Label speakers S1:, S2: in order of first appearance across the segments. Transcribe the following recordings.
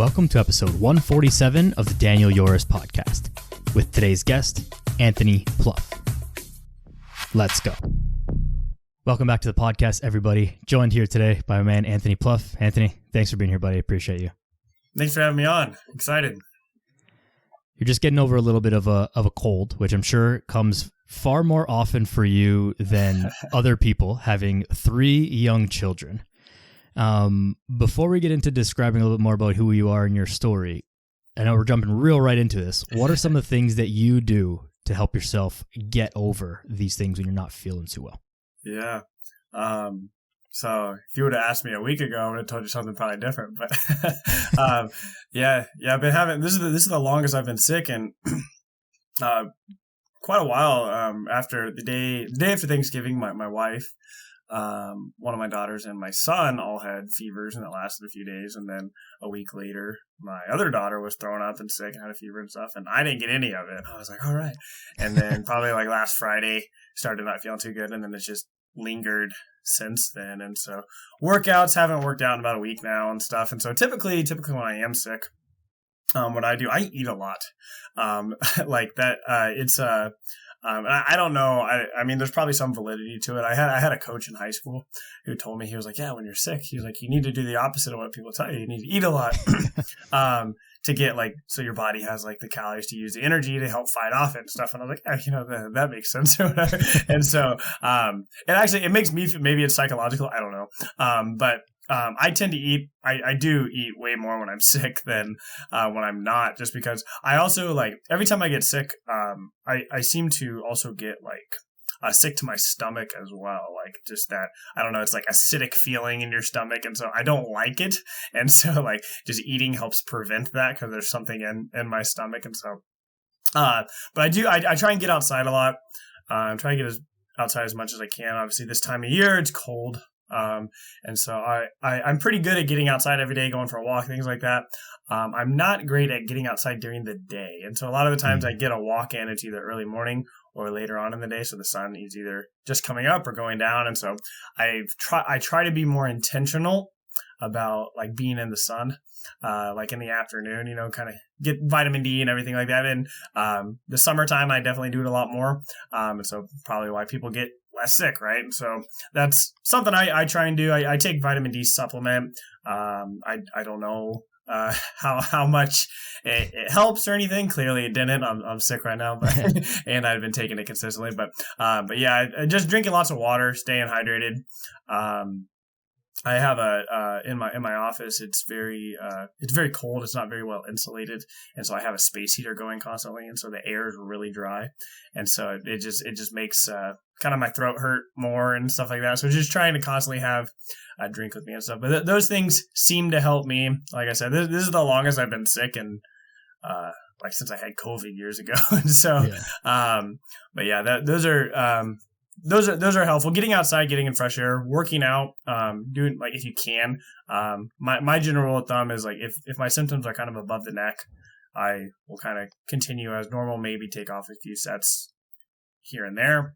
S1: Welcome to episode 147 of the Daniel Yoris podcast with today's guest, Anthony Pluff. Let's go. Welcome back to the podcast, everybody. Joined here today by my man, Anthony Pluff. Anthony, thanks for being here, buddy. I appreciate you.
S2: Thanks for having me on. Excited.
S1: You're just getting over a little bit of a cold, which I'm sure comes far more often for you than other people, having 3 young children. Before we get into describing a little bit more about who you are and your story, I know we're jumping real right into this. What are some of the things that you do to help yourself get over these things when you're not feeling too well?
S2: Yeah. So if you would have asked me a week ago, I would have told you something probably different. But yeah, I've been having this is the longest I've been sick, and quite a while. After the day after Thanksgiving, my wife, one of my daughters, and my son all had fevers, and it lasted a few days. And then a week later, my other daughter was thrown up and sick and had a fever and stuff, and I didn't get any of it. I was like, all right. And then probably like last Friday, started not feeling too good, and then it's just lingered since then. And so workouts haven't worked out in about a week now and stuff. And so typically when I am sick, what I do, I eat a lot. Like that, I don't know. I mean, there's probably some validity to it. I had a coach in high school who told me, he was like, yeah, when you're sick, he was like, you need to do the opposite of what people tell you. You need to eat a lot, to get like, so your body has like the calories to use the energy to help fight off it and stuff. And I was like, that makes sense or whatever. And so, it makes me, maybe it's psychological. I don't know. But I tend to eat, I do eat way more when I'm sick than when I'm not, just because I also like, every time I get sick, I seem to also get like sick to my stomach as well. Like just that, I don't know, it's like acidic feeling in your stomach. And so I don't like it. And so like just eating helps prevent that because there's something in my stomach. And so, but I try and get outside a lot. I'm trying to get outside as much as I can. Obviously this time of year, it's cold. And so I'm pretty good at getting outside every day, going for a walk, things like that. I'm not great at getting outside during the day. And so a lot of the times I get a walk in, it's either early morning or later on in the day. So the sun is either just coming up or going down. And so I try to be more intentional about like being in the sun, like in the afternoon, kind of get vitamin D and everything like that. And, the summertime, I definitely do it a lot more. And so probably why people get less sick, right? And so that's something I try and do. I take vitamin D supplement. I don't know how much it helps or anything. Clearly it didn't. I'm sick right now, but and I've been taking it consistently. But yeah, just drinking lots of water, staying hydrated. I have in my office. It's very cold. It's not very well insulated, and so I have a space heater going constantly, and so the air is really dry, and so it just makes kind of my throat hurt more and stuff like that. So just trying to constantly have a drink with me and stuff. But those things seem to help me. Like I said, this is the longest I've been sick, and like since I had COVID years ago. And so, yeah. But yeah, those are helpful. Getting outside, getting in fresh air, working out, doing like if you can. My general rule of thumb is like if my symptoms are kind of above the neck, I will kind of continue as normal. Maybe take off a few sets here and there.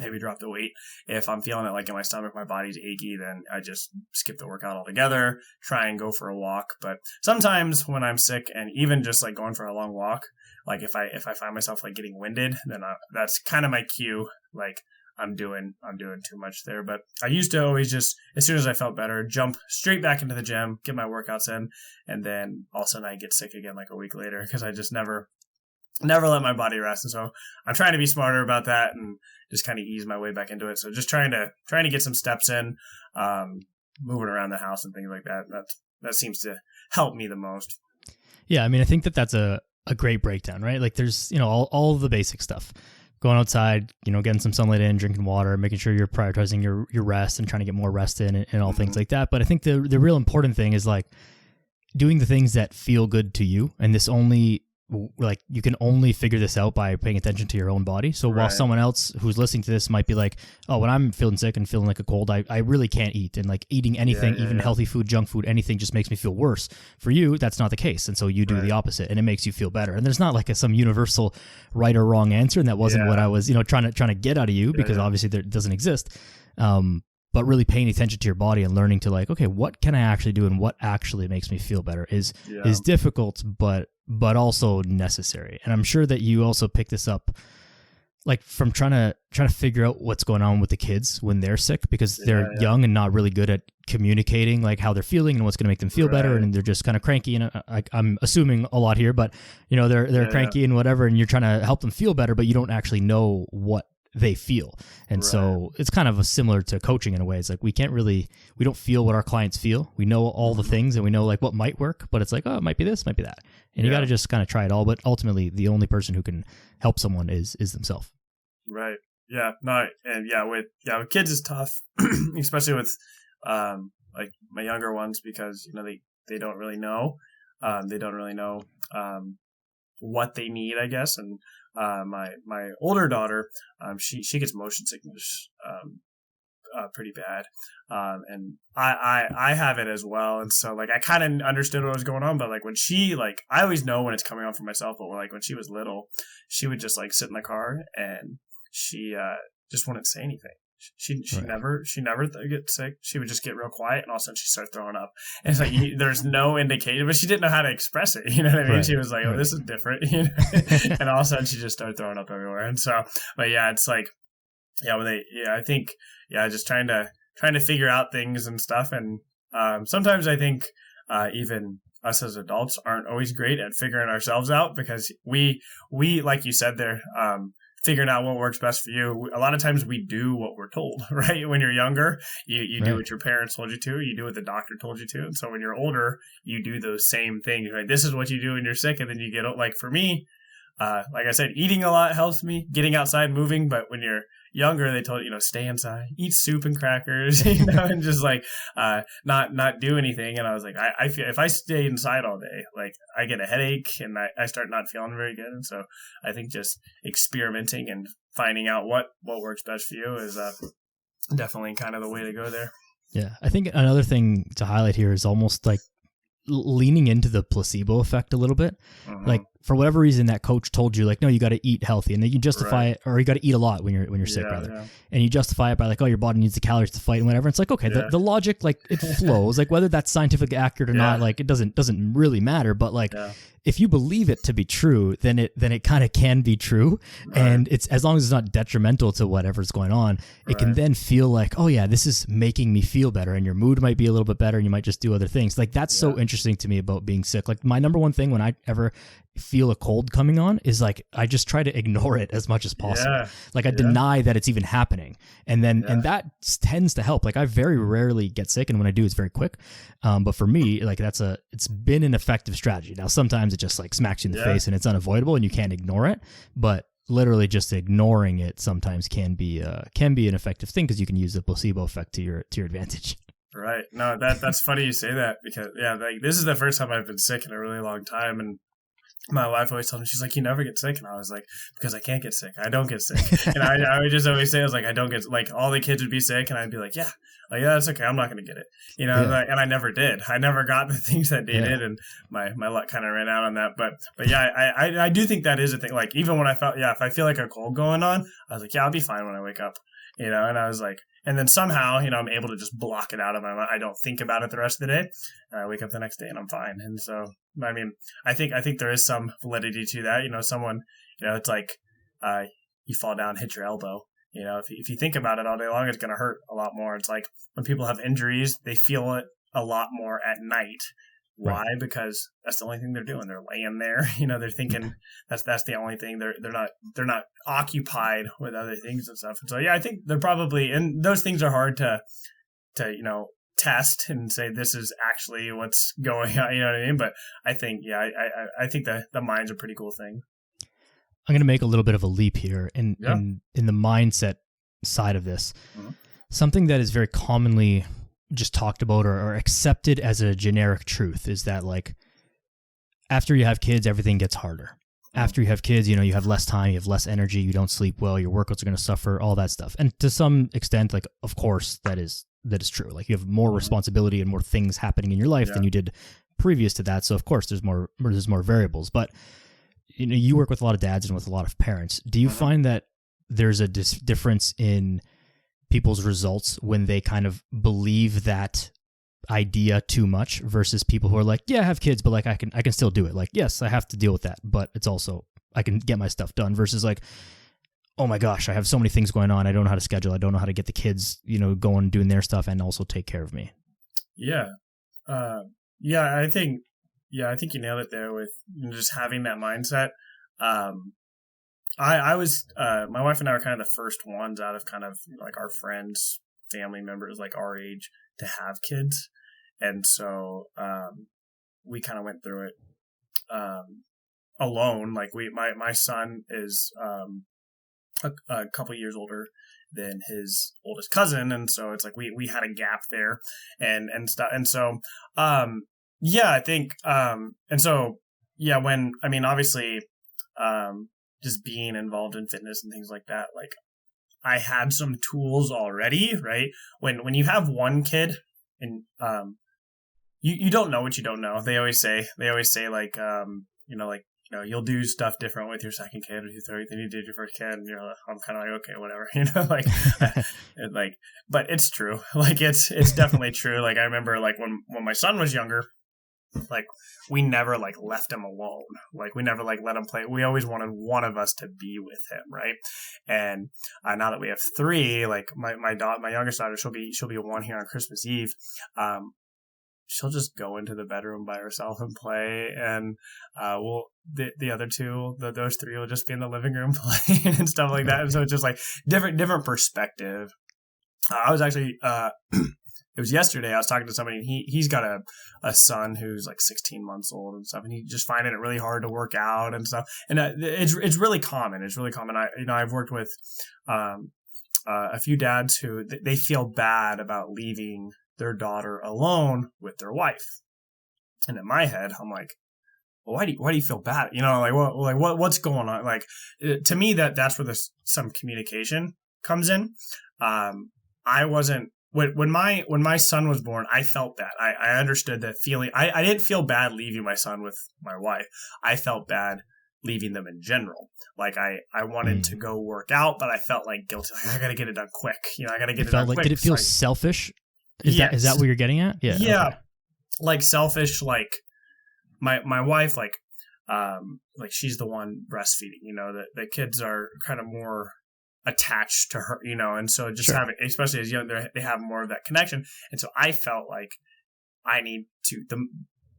S2: Maybe drop the weight. If I'm feeling it like in my stomach, my body's achy, then I just skip the workout altogether. Try and go for a walk. But sometimes when I'm sick, and even just like going for a long walk, like if I find myself like getting winded, then that's kind of my cue. Like I'm doing too much there. But I used to always just, as soon as I felt better, jump straight back into the gym, get my workouts in, and then all of a sudden I get sick again like a week later because I just never let my body rest. And so I'm trying to be smarter about that and just kind of ease my way back into it. So just trying to get some steps in, moving around the house and things like that. That seems to help me the most.
S1: Yeah. I mean, I think that's a great breakdown, right? Like there's, all of the basic stuff. Going outside, getting some sunlight in, drinking water, making sure you're prioritizing your rest and trying to get more rest in and all things like that. But I think the real important thing is like doing the things that feel good to you. And this only, like, you can only figure this out by paying attention to your own body. So while someone else who's listening to this might be like, oh, when I'm feeling sick and feeling like a cold, I really can't eat. And like eating anything, even healthy food, junk food, anything just makes me feel worse. For you, that's not the case. And so you do the opposite and it makes you feel better. And there's not like some universal right or wrong answer. And that wasn't what I was, trying to get out of you because obviously there doesn't exist. but really paying attention to your body and learning to like, okay, what can I actually do and what actually makes me feel better is difficult, but also necessary. And I'm sure that you also pick this up like from trying to figure out what's going on with the kids when they're sick, because they're young and not really good at communicating like how they're feeling and what's going to make them feel better, and they're just kind of cranky. And I'm assuming a lot here, but you know they're cranky and whatever, and you're trying to help them feel better, but you don't actually know what they feel. And so it's kind of similar to coaching in a way. It's like we don't feel what our clients feel. We know all the things and we know like what might work, but it's like, oh, it might be this, might be that. And you got to just kind of try it all. But ultimately the only person who can help someone is themselves.
S2: Right. Yeah. No. And with kids is tough, especially with, like my younger ones, because, you know, they don't really know, what they need, I guess. And, my older daughter, she gets motion sickness, pretty bad. And I have it as well. And so like, I kind of understood what was going on, but like when she, like, I always know when it's coming on for myself, but like when she was little, she would just like sit in the car and she, just wouldn't say anything. She never get sick. She would just get real quiet, and all of a sudden she started throwing up. And it's like there's no indication, but she didn't know how to express it. You know what I mean? She was like, "Oh, this is different," you know? And all of a sudden she just started throwing up everywhere. And so, but yeah, it's like, I think, just trying to figure out things and stuff. And sometimes I think even us as adults aren't always great at figuring ourselves out, because we like you said there. Figuring out what works best for you. A lot of times we do what we're told, right? When you're younger, you do what your parents told you to, you do what the doctor told you to. And so when you're older, you do those same things, right? This is what you do when you're sick. And then you get, like for me, like I said, eating a lot helps me, getting outside, moving. But when you're younger, they told you, stay inside, eat soup and crackers, and just like, not do anything. And I was like, I feel if I stay inside all day, like I get a headache and I start not feeling very good. And so I think just experimenting and finding out what works best for you is, definitely kind of the way to go there.
S1: Yeah. I think another thing to highlight here is almost like leaning into the placebo effect a little bit. Like for whatever reason that coach told you like, no, you got to eat healthy, and then you justify it, or you got to eat a lot when you're sick rather. And you justify it by like, oh, your body needs the calories to fight and whatever. It's like, okay, the logic, like it flows, like whether that's scientifically accurate or not, like it doesn't really matter. But like, if you believe it to be true, then it kind of can be true. And it's, as long as it's not detrimental to whatever's going on, it can then feel like, oh yeah, this is making me feel better, and your mood might be a little bit better, and you might just do other things. Like that's so interesting to me about being sick. Like my number one thing when I ever feel a cold coming on is like, I just try to ignore it as much as possible. Like I deny that it's even happening. And that tends to help. Like I very rarely get sick, and when I do, it's very quick. But for me, like it's been an effective strategy. Now, sometimes it just like smacks you in the face and it's unavoidable and you can't ignore it, but literally just ignoring it sometimes can be an effective thing, because you can use the placebo effect to your advantage.
S2: Right. No, that's funny you say that, because like this is the first time I've been sick in a really long time. And my wife always told me, she's like, you never get sick. And I was like, because I can't get sick. I don't get sick. And I would just always say, I was like, I don't get, like all the kids would be sick. And I'd be like, yeah, that's okay. I'm not going to get it. And I never did. I never got the things that they did. And my luck kind of ran out on that. But I do think that is a thing. Like even when I felt, if I feel like a cold going on, I was like, I'll be fine when I wake up, and I was like, and then somehow, I'm able to just block it out of my mind. I don't think about it the rest of the day. And I wake up the next day and I'm fine. And so, I mean, I think there is some validity to that. Someone, it's like, you fall down, hit your elbow. If you think about it all day long, it's going to hurt a lot more. It's like when people have injuries, they feel it a lot more at night. Why? Right. Because that's the only thing they're doing. They're laying there. They're thinking that's the only thing. They're not occupied with other things and stuff. And so I think they're probably, and those things are hard to test and say this is actually what's going on. You know what I mean? But I think I think the mind's a pretty cool thing.
S1: I'm going to make a little bit of a leap here in the mindset side of this. Something that is very commonly just talked about or accepted as a generic truth is that like after you have kids, everything gets harder. After you have kids, you have less time, you have less energy, you don't sleep well, your workouts are going to suffer, all that stuff. And to some extent, like, of course, that is true. Like you have more responsibility and more things happening in your life than you did previous to that. So of course there's more variables, but you work with a lot of dads and with a lot of parents. Do you find that there's a difference in people's results when they kind of believe that idea too much versus people who are like, yeah, I have kids, but like I can still do it. Like, yes, I have to deal with that, but it's also I can get my stuff done versus like, oh my gosh, I have so many things going on. I don't know how to schedule. I don't know how to get the kids, going doing their stuff and also take care of me.
S2: Yeah. I think you nailed it there with just having that mindset. I was, my wife and I were kind of the first ones out of kind of like our friends, family members, like our age to have kids. And so, we kind of went through it, alone. Like my son is, a couple years older than his oldest cousin. And so it's like, we had a gap there and stuff. And so, I think, obviously, just being involved in fitness and things like that, like I had some tools already, right? When you have one kid and, you don't know what you don't know. They always say like, you'll do stuff different with your second kid or your third than you did your first kid. And I'm kind of like, okay, whatever, but it's true. Like it's definitely true. Like I remember like when my son was younger, like we never like left him alone. Like we never like let him play. We always wanted one of us to be with him. Right. And now that we have three, like my youngest daughter, she'll be one here on Christmas Eve. She'll just go into the bedroom by herself and play, and the other two, those three will just be in the living room playing and stuff like that. And so it's just like different perspective. I was actually it was yesterday. I was talking to somebody, and he's got a son who's like 16 months old and stuff, and he's just finding it really hard to work out and stuff. And it's really common. It's really common. I've worked with a few dads who they feel bad about leaving their daughter alone with their wife. And in my head, I'm like, well, why do you feel bad? What's going on? Like, to me, that's where some communication comes in. I wasn't, when my son was born, I felt bad. I understood that feeling. I didn't feel bad leaving my son with my wife. I felt bad leaving them in general. Like I wanted to go work out, but I felt like guilty. Like I got to get it done quick. I got to get it done quick.
S1: Did it feel selfish? Is that what you're getting at? Yeah.
S2: Yeah.
S1: Okay.
S2: Like selfish, like my wife, like she's the one breastfeeding, the kids are kind of more attached to her, and so just having, especially as young, they have more of that connection. And so I felt like I need to,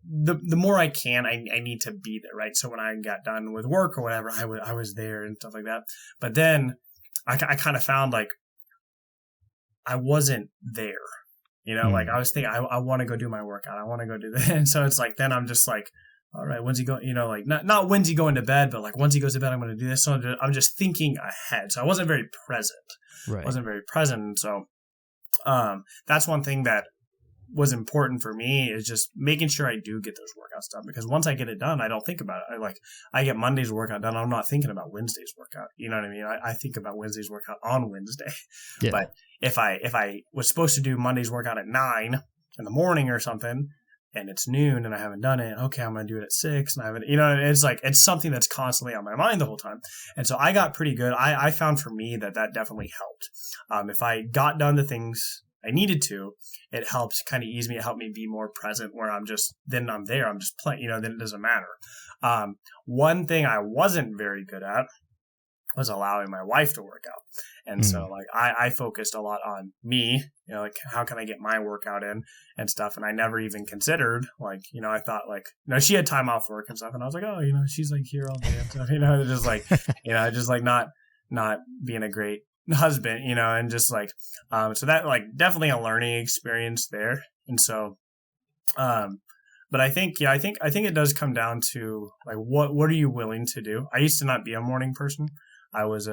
S2: the more I can, I need to be there. Right. So when I got done with work or whatever, I was there and stuff like that. But then I kind of found like I wasn't there. Like I was thinking, I want to go do my workout. I want to go do that. And so it's like, then I'm just like, all right, when's he going, like not when's he going to bed, but like once he goes to bed, I'm going to do this. So I'm just thinking ahead. So I wasn't very present.
S1: Right.
S2: Wasn't very present. And so, that's one thing that was important for me is just making sure I do get those workouts done, because once I get it done, I don't think about it. I get Monday's workout done. I'm not thinking about Wednesday's workout. You know what I mean? I think about Wednesday's workout on Wednesday. Yeah. But if I was supposed to do Monday's workout at 9 in the morning or something, and it's noon and I haven't done it, okay, I'm going to do it at 6 and I haven't, it's like, it's something that's constantly on my mind the whole time. And so I got pretty good. I found for me that definitely helped. If I got done the things I needed to, it helped kind of ease me. It helped me be more present, where I'm there. I'm just playing, then it doesn't matter. One thing I wasn't very good at was allowing my wife to work out. And so like I focused a lot on me, like how can I get my workout in and stuff. And I never even considered like, I thought like, she had time off work and stuff. And I was like, oh, she's like here all day and stuff, just like, just like not being a great husband, and just like, so that like definitely a learning experience there. And so, but I think it does come down to like, what are you willing to do? I used to not be a morning person. I was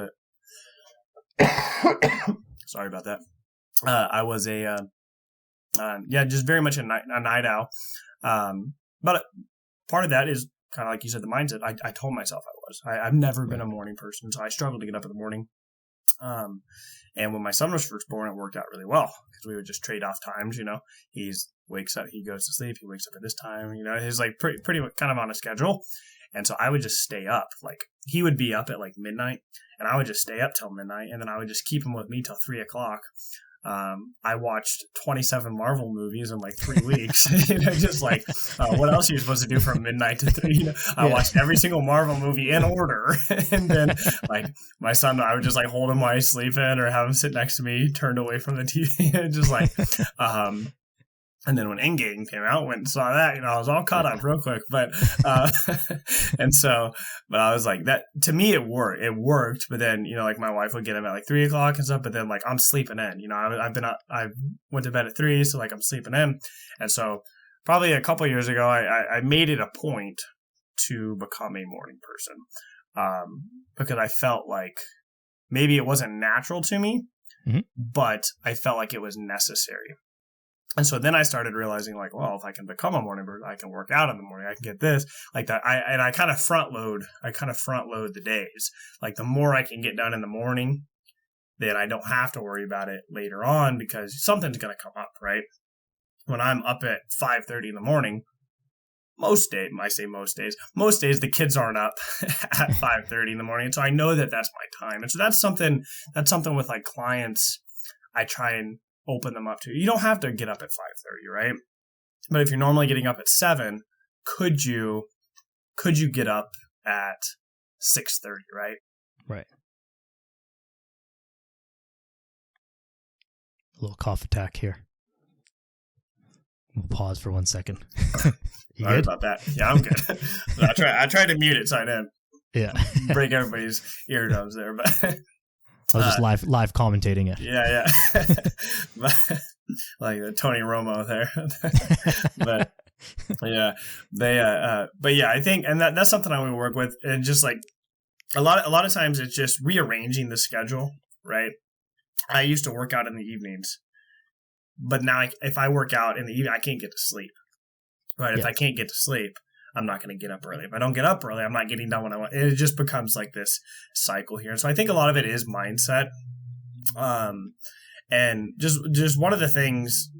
S2: sorry about that. I was just very much a night owl. But part of that is kind of like you said, the mindset. I told myself I was. I've never been a morning person, so I struggled to get up in the morning. And when my son was first born, it worked out really well because we would just trade off times. He wakes up, he goes to sleep, he wakes up at this time. He's like pretty kind of on a schedule. And so I would just stay up. Like he would be up at like midnight and I would just stay up till midnight. And then I would just keep him with me till 3:00. I watched 27 Marvel movies in like 3 weeks. Just like, what else are you supposed to do from midnight to 3? I watched every single Marvel movie in order. And then like my son, I would just like hold him while he's sleeping or have him sit next to me, turned away from the TV. Just like, and then when Endgame came out, went and saw that, I was all caught up real quick. But, but I was like, that to me, it worked. But then, like my wife would get him at like 3:00 and stuff. But then like I'm sleeping in, I went to bed at 3. So like I'm sleeping in. And so probably a couple of years ago, I made it a point to become a morning person. Because I felt like maybe it wasn't natural to me, but I felt like it was necessary. And so then I started realizing like, well, if I can become a morning bird, I can work out in the morning. I can get this like that. I kind of front load the days. Like the more I can get done in the morning, then I don't have to worry about it later on because something's going to come up, right? When I'm up at 5:30 in the morning, most days the kids aren't up at 5:30 in the morning. And so I know that that's my time. And so that's something with like clients I try and open them up to. You don't have to get up at 5:30, right? But if you're normally getting up at 7, could you get up at 6:30, right?
S1: Right. A little cough attack here. We'll pause for 1 second. You
S2: Sorry
S1: good?
S2: about that. Yeah, I'm good. I tried to mute it so I didn't break everybody's eardrums there, but
S1: I was just live commentating it.
S2: Yeah. Like the Tony Romo there. But yeah, but yeah, I think, and that's something I would work with. And just like a lot of times it's just rearranging the schedule, right? I used to work out in the evenings, but now if I work out in the evening, I can't get to sleep, right? If I can't get to sleep, I'm not going to get up early. If I don't get up early, I'm not getting done when I want. It just becomes like this cycle here. So I think a lot of it is mindset. And just one of the things,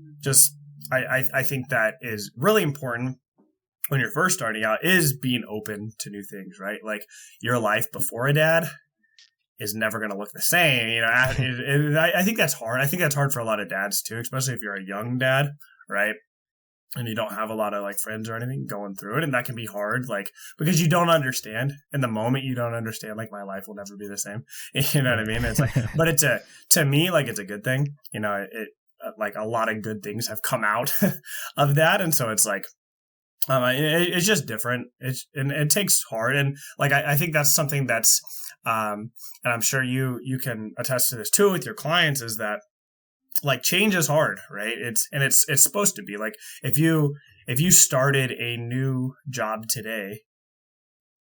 S2: I think that is really important when you're first starting out is being open to new things, right? Like your life before a dad is never going to look the same. I think that's hard. I think that's hard for a lot of dads too, especially if you're a young dad, right? And you don't have a lot of like friends or anything going through it. And that can be hard, like, because you don't understand in the moment. You don't understand, like, my life will never be the same. You know what I mean? It's like, but to me, like, it's a good thing. Like a lot of good things have come out of that. And so it's like, it's just different. And it takes hard. And like, I think that's something that's, and I'm sure you can attest to this too with your clients, is that like change is hard, right? It's supposed to be like, if you started a new job today,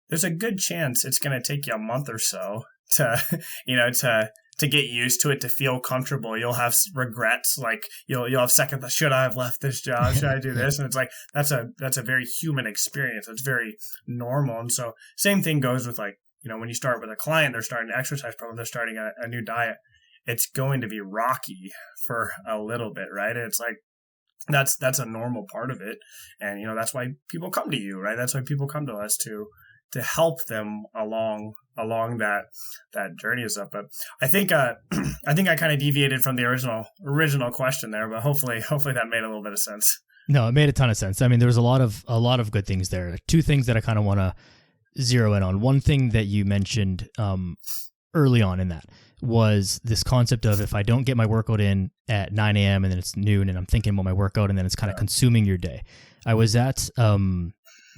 S2: there's a good chance it's going to take you a month or so to get used to it, to feel comfortable. You'll have regrets, like you'll have second thoughts. Should I have left this job? Should I do this? And it's like, that's a very human experience. It's very normal. And so same thing goes with like, when you start with a client, they're starting an exercise program, they're starting a new diet. It's going to be rocky for a little bit, right? And it's like, that's a normal part of it. And, that's why people come to you, right? That's why people come to us to help them along that journey is up. But I think I kind of deviated from the original question there, but hopefully that made a little bit of sense.
S1: No, it made a ton of sense. I mean, there was a lot of good things there. Two things that I kind of want to zero in on. One thing that you mentioned early on in that was this concept of, if I don't get my workout in at 9 a.m. and then it's noon and I'm thinking about my workout and then it's kind of consuming your day. I was at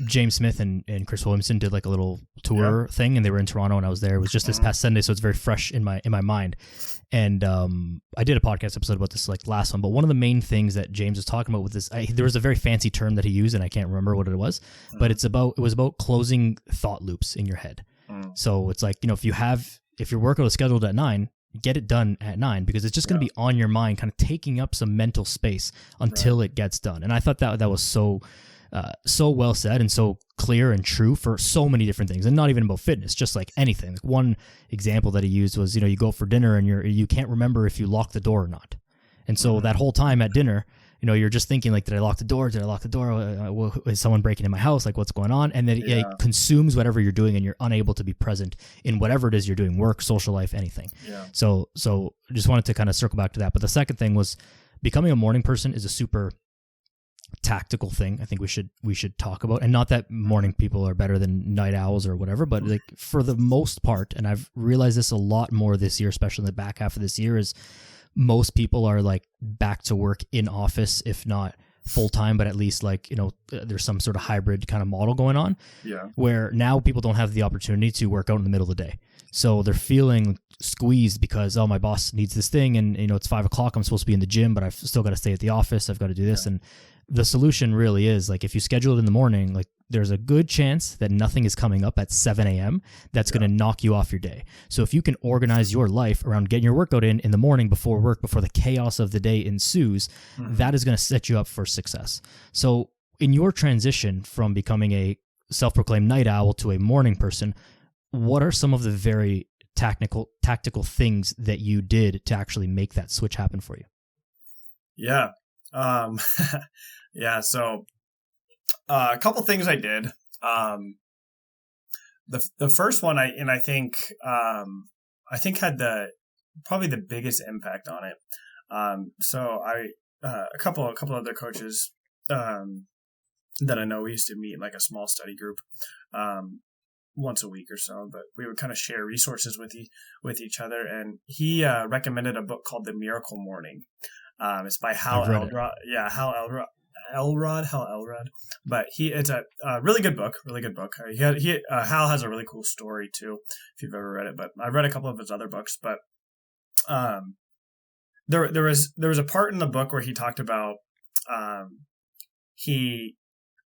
S1: James Smith and Chris Williamson did like a little tour thing, and they were in Toronto and I was there. It was just this past Sunday, so it's very fresh in my mind. And I did a podcast episode about this like last one, but one of the main things that James was talking about with this, there was a very fancy term that he used and I can't remember what it was, but it was about closing thought loops in your head. So it's like, if your workout is scheduled at 9, get it done at 9, because it's just going to be on your mind, kind of taking up some mental space until it gets done. And I thought that was so well said and so clear and true for so many different things, and not even about fitness, just like anything. Like one example that he used was, you go for dinner and you can't remember if you locked the door or not. And so that whole time at dinner, you're just thinking like, did I lock the door? Did I lock the door? Is someone breaking in my house? Like, what's going on? And then it consumes whatever you're doing, and you're unable to be present in whatever it is you're doing, work, social life, anything.
S2: Yeah.
S1: So just wanted to kind of circle back to that. But the second thing was, becoming a morning person is a super tactical thing. I think we should talk about, and not that morning people are better than night owls or whatever, but like for the most part, and I've realized this a lot more this year, especially in the back half of this year, is most people are like back to work in office, if not full time, but at least like, there's some sort of hybrid kind of model going on.
S2: Yeah.
S1: Where now people don't have the opportunity to work out in the middle of the day. So they're feeling squeezed because, my boss needs this thing, and it's 5:00. I'm supposed to be in the gym, but I've still got to stay at the office. I've got to do this. And the solution really is like, if you schedule it in the morning, like there's a good chance that nothing is coming up at 7 a.m. that's going to knock you off your day. So if you can organize your life around getting your workout in the morning before work, before the chaos of the day ensues, that is going to set you up for success. So in your transition from becoming a self-proclaimed night owl to a morning person, what are some of the very tactical things that you did to actually make that switch happen for you?
S2: Yeah. Yeah. So, a couple things I did. The first one I think had probably the biggest impact on it. So a couple other coaches, that I know, we used to meet in like a small study group, once a week or so, but we would kind of share resources with each other. And he recommended a book called The Miracle Morning. It's by Hal Elrod. Yeah, Hal Elrod. But it's a really good book. Hal has a really cool story too, if you've ever read it. But I've read a couple of his other books. But there was a part in the book where he talked about he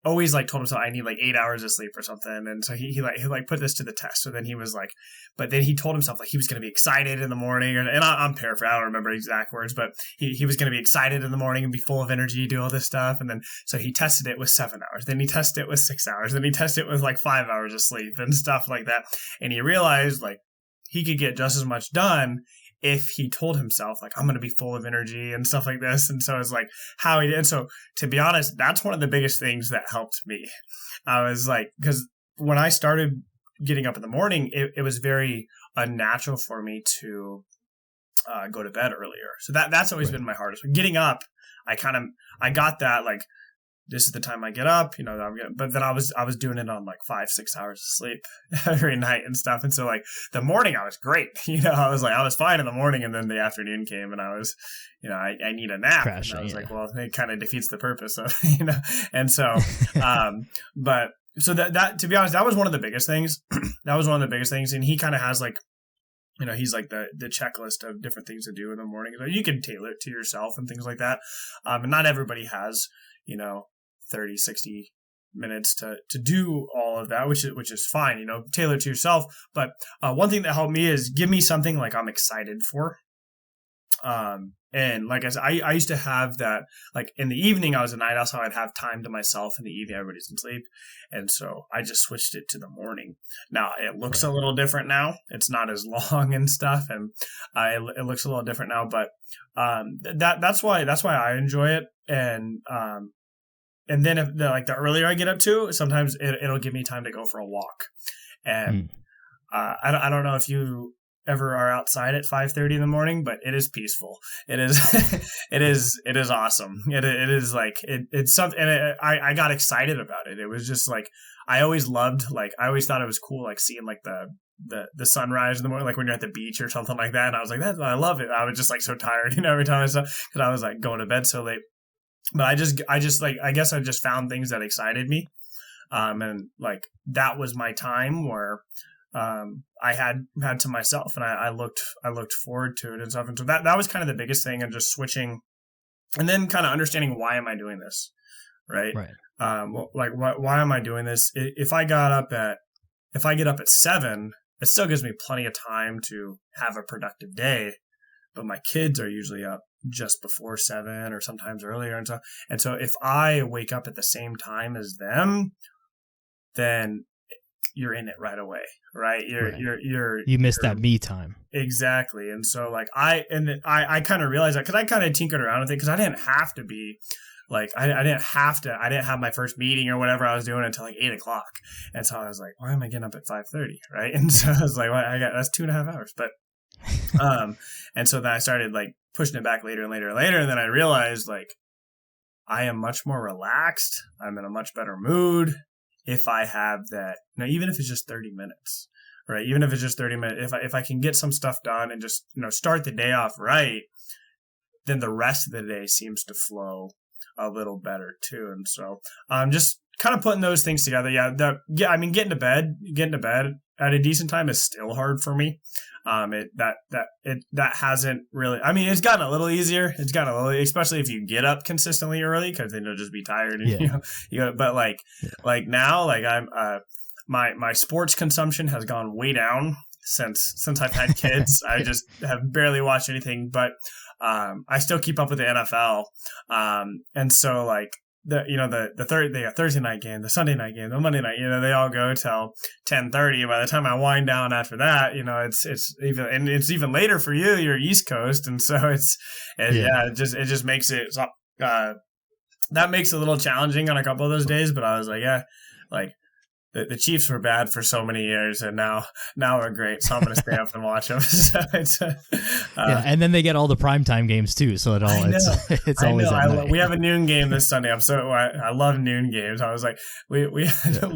S2: always like told himself, I need like 8 hours of sleep or something. And so he put this to the test. So then he was like, but then he told himself like he was going to be excited in the morning. And I'm paraphrasing, I don't remember exact words, but he was going to be excited in the morning and be full of energy, do all this stuff. And then, so he tested it with 7 hours. Then he tested it with 6 hours. Then he tested it with like 5 hours of sleep and stuff like that. And he realized like he could get just as much done if he told himself like, I'm going to be full of energy and stuff like this. And so it's like how he did. And so to be honest, that's one of the biggest things that helped me. I was like, because when I started getting up in the morning, it was very unnatural for me to go to bed earlier. So that's always been my hardest. Getting up, I got that like, this is the time I get up, but then I was doing it on like 5-6 hours of sleep every night and stuff. And so like the morning I was great, I was fine in the morning, and then the afternoon came and I was, I need a nap. Crashing, and I was like, well, it kind of defeats the purpose of, and so, but so that, to be honest, that was one of the biggest things. And he kind of has like, he's like the checklist of different things to do in the morning. So you can tailor it to yourself and things like that. And not everybody has, 30, 60 minutes to do all of that, which is fine, tailor it to yourself. But one thing that helped me is give me something like I'm excited for. And like I said, I used to have that, like in the evening, I was a night owl, so I'd have time to myself in the evening, everybody's in sleep. And so I just switched it to the morning. Now it looks a little different now. It's not as long and stuff. And it looks a little different now, but that's why I enjoy it. And then if the earlier I get up to, sometimes it'll give me time to go for a walk. And I don't know if you ever are outside at 5:30 in the morning, but it is peaceful. It is it is awesome. It is like it's something, and I got excited about it. It was just like I always thought it was cool, like seeing like the sunrise in the morning, like when you're at the beach or something like that. And I was like, I love it. I was just like so tired, every time I saw, because I was like going to bed so late. But I guess I just found things that excited me. And like, that was my time where, I had to myself, and I looked forward to it and stuff. And so that was kind of the biggest thing, and just switching, and then kind of understanding, why am I doing this? Right. Why am I doing this? If I get up at 7, it still gives me plenty of time to have a productive day, but my kids are usually up just before 7 or sometimes earlier. And so if I wake up at the same time as them, then you're in it right away, right?
S1: You missed that me time.
S2: Exactly. And so like I kind of realized that because I kind of tinkered around with it because I didn't have to be like, I didn't have my first meeting or whatever I was doing until like 8:00. And so I was like, why am I getting up at 5:30? Right. And so I was like, well, that's 2.5 hours. But, and so then I started like pushing it back later and later and later. And then I realized like, I am much more relaxed. I'm in a much better mood if I have that. Now, even if it's just 30 minutes, right? Even if it's just 30 minutes, if I can get some stuff done and just, start the day off right, then the rest of the day seems to flow a little better too. And so, just kind of putting those things together. I mean, getting to bed at a decent time is still hard for me. That hasn't really, I mean, it's gotten a little easier. Especially if you get up consistently early, because then you'll just be tired. And, but like now, like I'm, my sports consumption has gone way down since I've had kids. I just have barely watched anything, but, I still keep up with the NFL. And so like, the Thursday night game, the Sunday night game, the Monday night, they all go till 10:30. By the time I wind down after that, it's even later for you. You're East Coast, and so it just makes it that makes it a little challenging on a couple of those days. But I was like, the Chiefs were bad for so many years, and now we're great. So I'm going to stay up and watch them. So it's,
S1: and then they get all the primetime games too. So it's always at night.
S2: We have a noon game this Sunday. I love noon games. I was like, we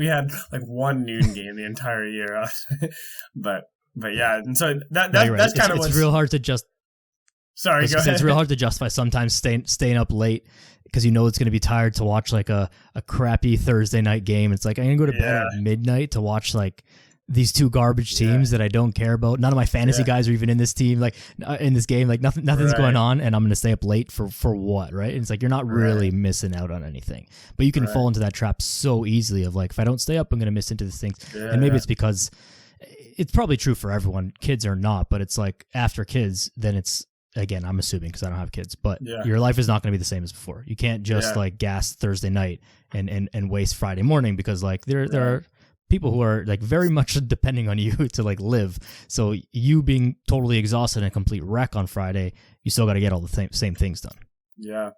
S2: had like one noon game the entire year. but yeah, and so that's kind of what's
S1: real hard to just.
S2: Sorry, go ahead.
S1: It's real hard to justify sometimes staying up late because it's going to be tired to watch like a crappy Thursday night game. It's like I'm going to go to bed at midnight to watch like these two garbage teams that I don't care about. None of my fantasy guys are even in this team, like in this game. Like nothing's going on, and I'm going to stay up late for what, right? And it's like you're not really missing out on anything, but you can fall into that trap so easily of like, if I don't stay up, I'm going to miss into these things. And maybe it's because it's probably true for everyone, kids or not, but it's like after kids, then it's, again, I'm assuming because I don't have kids, but your life is not going to be the same as before. You can't just like gas Thursday night and waste Friday morning, because like there are people who are like very much depending on you to like live. So you being totally exhausted and a complete wreck on Friday, you still got to get all the same things done.
S2: Yeah.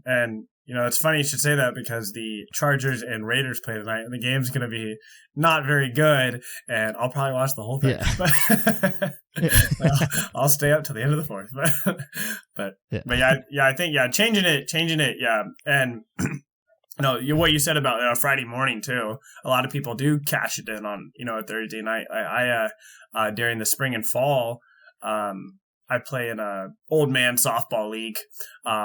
S2: And it's funny you should say that, because the Chargers and Raiders play tonight, and the game's going to be not very good, and I'll probably watch the whole thing. I'll stay up till the end of the fourth. But I think changing it. Yeah. And what you said about Friday morning too. A lot of people do cash it in on a Thursday night. I during the spring and fall, I play in a old man softball league,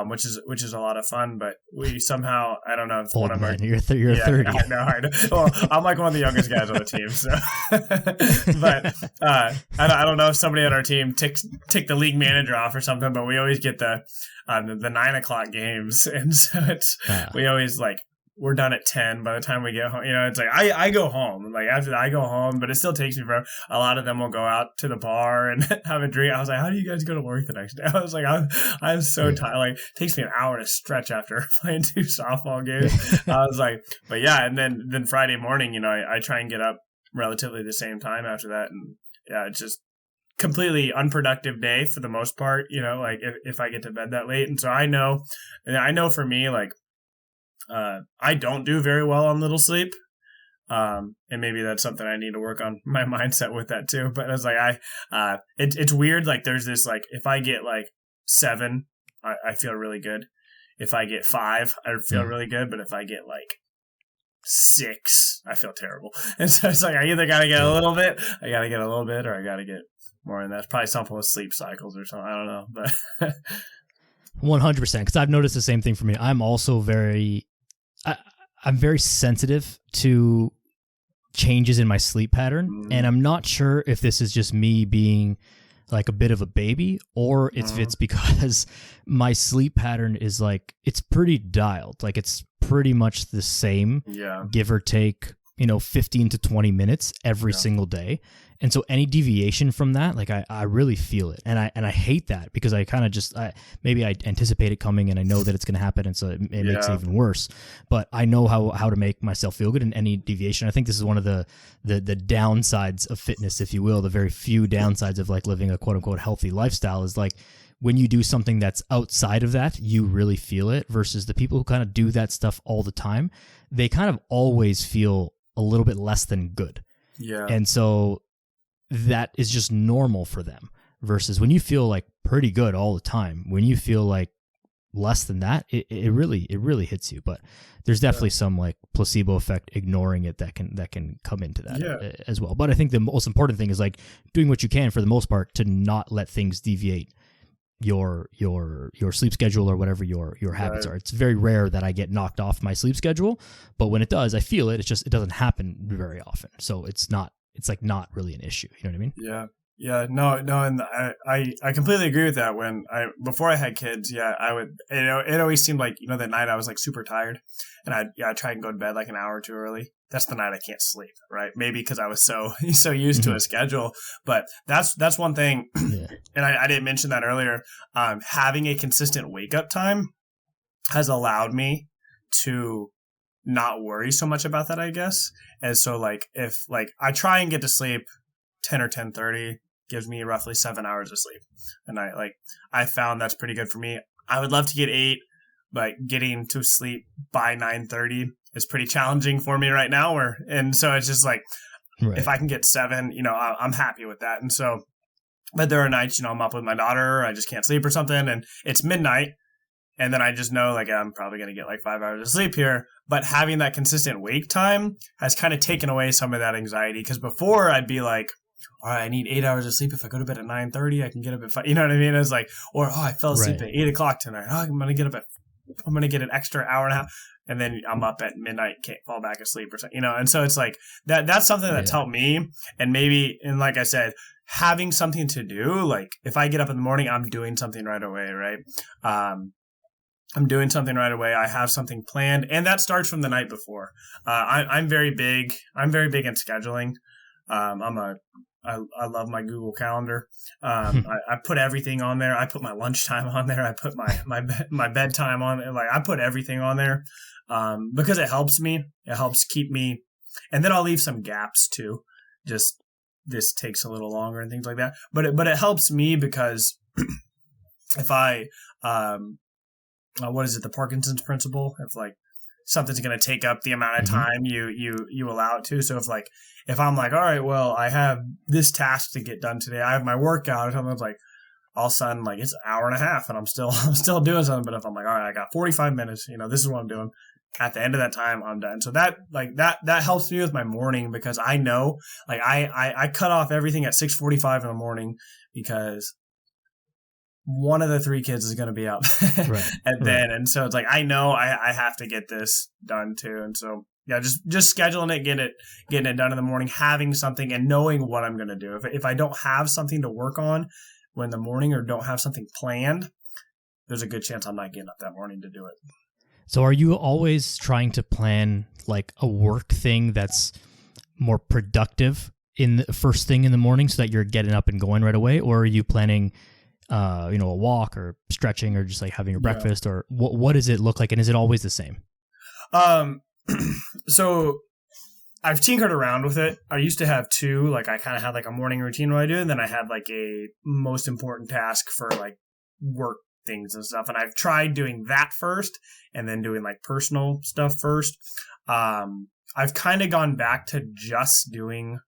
S2: which is a lot of fun. But we somehow, I don't know if
S1: old man, you're 30.
S2: I know. Well, I'm like one of the youngest guys on the team. So, but I don't know if somebody on our team tick the league manager off or something. But we always get the 9:00 games, and so we always like. We're done at 10 by the time we get home. It's like I go home. Like after that, I go home, but it still takes me forever. A lot of them will go out to the bar and have a drink. I was like, how do you guys go to work the next day? I was like, I'm so tired. Like, it takes me an hour to stretch after playing 2 softball games. I was like, but yeah. And then Friday morning, I try and get up relatively the same time after that. And yeah, it's just completely unproductive day for the most part, like if I get to bed that late. And so I know for me, like, I don't do very well on little sleep. And maybe that's something I need to work on my mindset with that too. But it's like, it's weird. Like there's this, like, if I get like 7, I feel really good. If I get 5, I feel really good. But if I get like 6, I feel terrible. And so it's like, I either got to get a little bit, or I got to get more. And that's probably something with sleep cycles or something. I don't know, but
S1: 100%. Because I've noticed the same thing for me. I'm also I'm very sensitive to changes in my sleep pattern, and I'm not sure if this is just me being like a bit of a baby, or if it's because my sleep pattern is like, it's pretty dialed. Like it's pretty much the same, give or take, 15 to 20 minutes every single day. And so any deviation from that, like I really feel it. And I hate that because I kind of just, maybe I anticipate it coming and I know that it's going to happen. And so it makes it even worse, but I know how to make myself feel good in any deviation. I think this is one of the downsides of fitness, if you will, the very few downsides of like living a quote unquote healthy lifestyle is like, when you do something that's outside of that, you really feel it versus the people who kind of do that stuff all the time. They kind of always feel a little bit less than good.
S2: Yeah.
S1: And so that is just normal for them versus when you feel like pretty good all the time, when you feel like less than that, it really hits you. But there's definitely some like placebo effect ignoring it that can come into that as well. But I think the most important thing is like doing what you can for the most part to not let things deviate your sleep schedule or whatever your habits are. It's very rare that I get knocked off my sleep schedule, but when it does, I feel it. It's just, it doesn't happen very often. So it's like not really an issue. You know what I mean?
S2: Yeah. Yeah, no, and I completely agree with that. Before I had kids, I would, it always seemed like, the night I was like super tired and I'd try and go to bed like an hour or two early. That's the night I can't sleep, right? Maybe because I was so used to a schedule, but that's one thing. And I didn't mention that earlier. Having a consistent wake up time has allowed me to not worry so much about that, I guess. And so like, if like I try and get to sleep 10 or 10:30, gives me roughly 7 hours of sleep. And I found that's pretty good for me. I would love to get 8, but getting to sleep by 9:30 is pretty challenging for me right now. And so it's just like, if I can get 7, I'm happy with that. And so, but there are nights, I'm up with my daughter, I just can't sleep or something, and it's midnight. And then I just know like I'm probably going to get like 5 hours of sleep here. But having that consistent wake time has kind of taken away some of that anxiety. Because before I'd be like, all right, I need 8 hours of sleep. If I go to bed at 9:30, I can get up at 5. You know what I mean? It's like, or, I fell asleep at 8 o'clock tonight. I'm going to get an extra hour and a half. And then I'm up at midnight, can't fall back asleep or something, And so it's like that's something that's helped me. And maybe, and like I said, having something to do, like if I get up in the morning, I'm doing something right away, right? I'm doing something right away. I have something planned, and that starts from the night before. I'm very big in scheduling. I love my Google Calendar. I put everything on there. I put my lunchtime on there. I put my bedtime on there. Like I put everything on there because it helps me. It helps keep me, and then I'll leave some gaps too. Just this takes a little longer and things like that. But it helps me because if I what is it? The Parkinson's principle. If like something's going to take up the amount of time you allow it to. So if I'm like, all right, well, I have this task to get done today. I have my workout or something. It's like all of a sudden, like it's an hour and a half and I'm still doing something. But if I'm like, all right, I got 45 minutes, this is what I'm doing. At the end of that time, I'm done. So that helps me with my morning because I know like I cut off everything at 6:45 in the morning because one of the 3 kids is going to be up and so it's like I know I have to get this done too, and so just scheduling it, getting it done in the morning, having something and knowing what I'm going to do. If I don't have something to work on in the morning or don't have something planned, there's a good chance I'm not getting up that morning to do it.
S1: So are you always trying to plan like a work thing that's more productive in the first thing in the morning so that you're getting up and going right away, or are you planning a walk or stretching or just like having your breakfast, or what does it look like? And is it always the same?
S2: So I've tinkered around with it. I used to have 2, like I kind of had like a morning routine what I do. And then I had like a most important task for like work things and stuff. And I've tried doing that first and then doing like personal stuff first. I've kind of gone back to just doing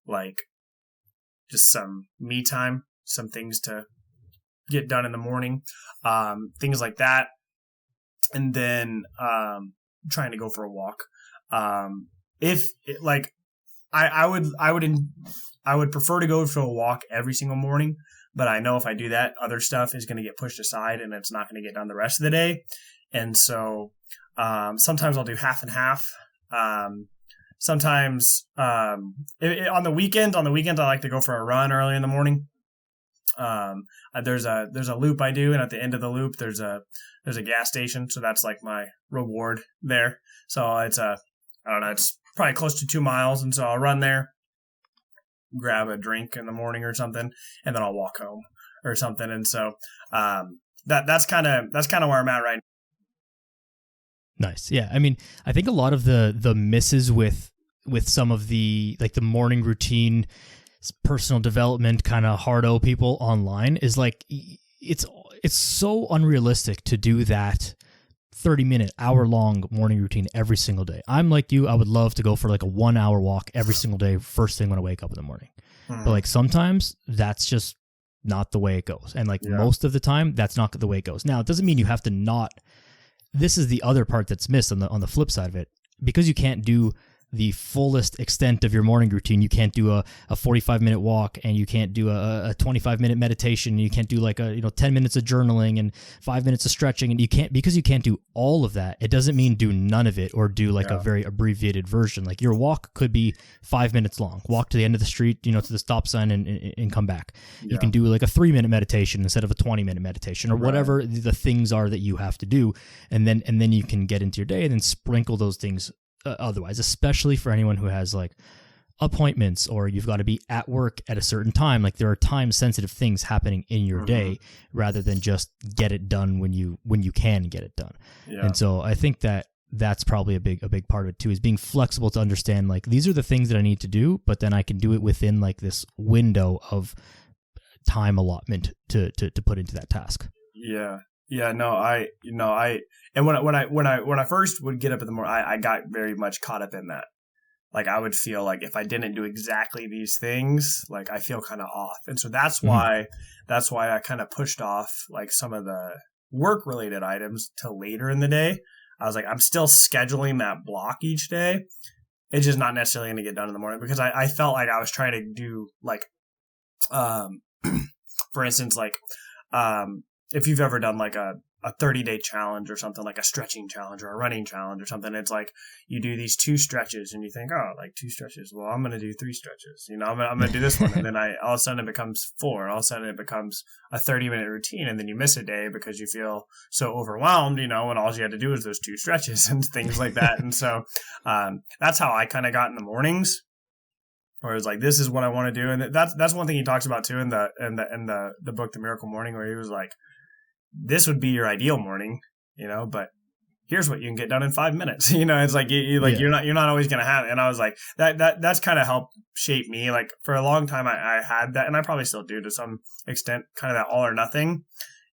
S2: like just some me time, some things to get done in the morning, things like that. And then, trying to go for a walk. If it, like, I would prefer to go for a walk every single morning, but I know if I do that, other stuff is going to get pushed aside and it's not going to get done the rest of the day. And so, sometimes I'll do half and half. Sometimes, on the weekends, I like to go for a run early in the morning. There's a loop I do, and at the end of the loop, there's a gas station. So that's like my reward there. So it's probably close to 2 miles. And so I'll run there, grab a drink in the morning or something, and then I'll walk home or something. And so that's kind of where I'm at right now.
S1: Nice. Yeah. I mean, I think a lot of the misses with some of the like the morning routine, personal development kind of hardo people online is like it's so unrealistic to do that 30-minute, hour-long morning routine every single day. I'm like you. I would love to go for like a 1-hour walk every single day, first thing when I wake up in the morning. But like sometimes that's just not the way it goes. And like most of the time, that's not the way it goes. Now, it doesn't mean you have to not. This is the other part that's missed on the flip side of it. Because you can't do the fullest extent of your morning routine. You can't do a 45-minute walk, and you can't do a 25-minute meditation. You can't do like 10 minutes of journaling and 5 minutes of stretching. And you can't do all of that. It doesn't mean do none of it or do like a very abbreviated version. Like your walk could be 5 minutes long. Walk to the end of the street, to the stop sign and come back. Yeah. You can do like a 3-minute meditation instead of a 20-minute meditation or whatever the things are that you have to do. And then you can get into your day and then sprinkle those things otherwise, especially for anyone who has like appointments or you've got to be at work at a certain time. Like there are time sensitive things happening in your day rather than just get it done when you can get it done. Yeah. And so I think that's probably a big part of it too, is being flexible to understand like these are the things that I need to do, but then I can do it within like this window of time allotment to put into that task.
S2: Yeah. Yeah, no, and when I first would get up in the morning, I got very much caught up in that. Like I would feel like if I didn't do exactly these things, like I feel kind of off. And so that's why I kind of pushed off like some of the work related items till later in the day. I was like, I'm still scheduling that block each day. It's just not necessarily going to get done in the morning because I felt like I was trying to do like, for instance, like, if you've ever done like a 30-day challenge or something, like a stretching challenge or a running challenge or something, it's like you do these 2 stretches and you think, oh, like 2 stretches. Well, I'm going to do 3 stretches. I'm going to do this one. And then all of a sudden it becomes 4. All of a sudden it becomes a 30-minute routine. And then you miss a day because you feel so overwhelmed, when all you had to do was those 2 stretches and things like that. And so that's how I kind of got in the mornings. Or it's like, this is what I want to do. And that's one thing he talks about too in the book, The Miracle Morning, where he was like, this would be your ideal morning, but here's what you can get done in 5 minutes. It's like, you're not always going to have it. And I was like, that's kind of helped shape me. Like for a long time, I had that, and I probably still do to some extent, kind of that all or nothing.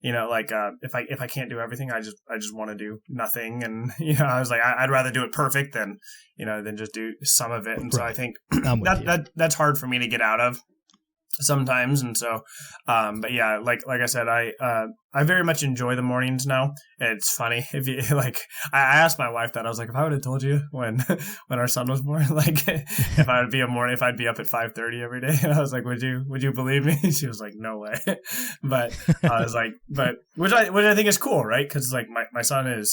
S2: If I can't do everything, I just want to do nothing. And, I was like, I'd rather do it perfect than just do some of it. And so I think that's hard for me to get out of sometimes. And so, but yeah, like I said, I very much enjoy the mornings now. It's funny if you like, I asked my wife that. I was like, if I would have told you when our son was born, like if I'd be up at 5:30 every day, and I was like, would you believe me? She was like, no way. But I was like, which I think is cool, right? Because like my son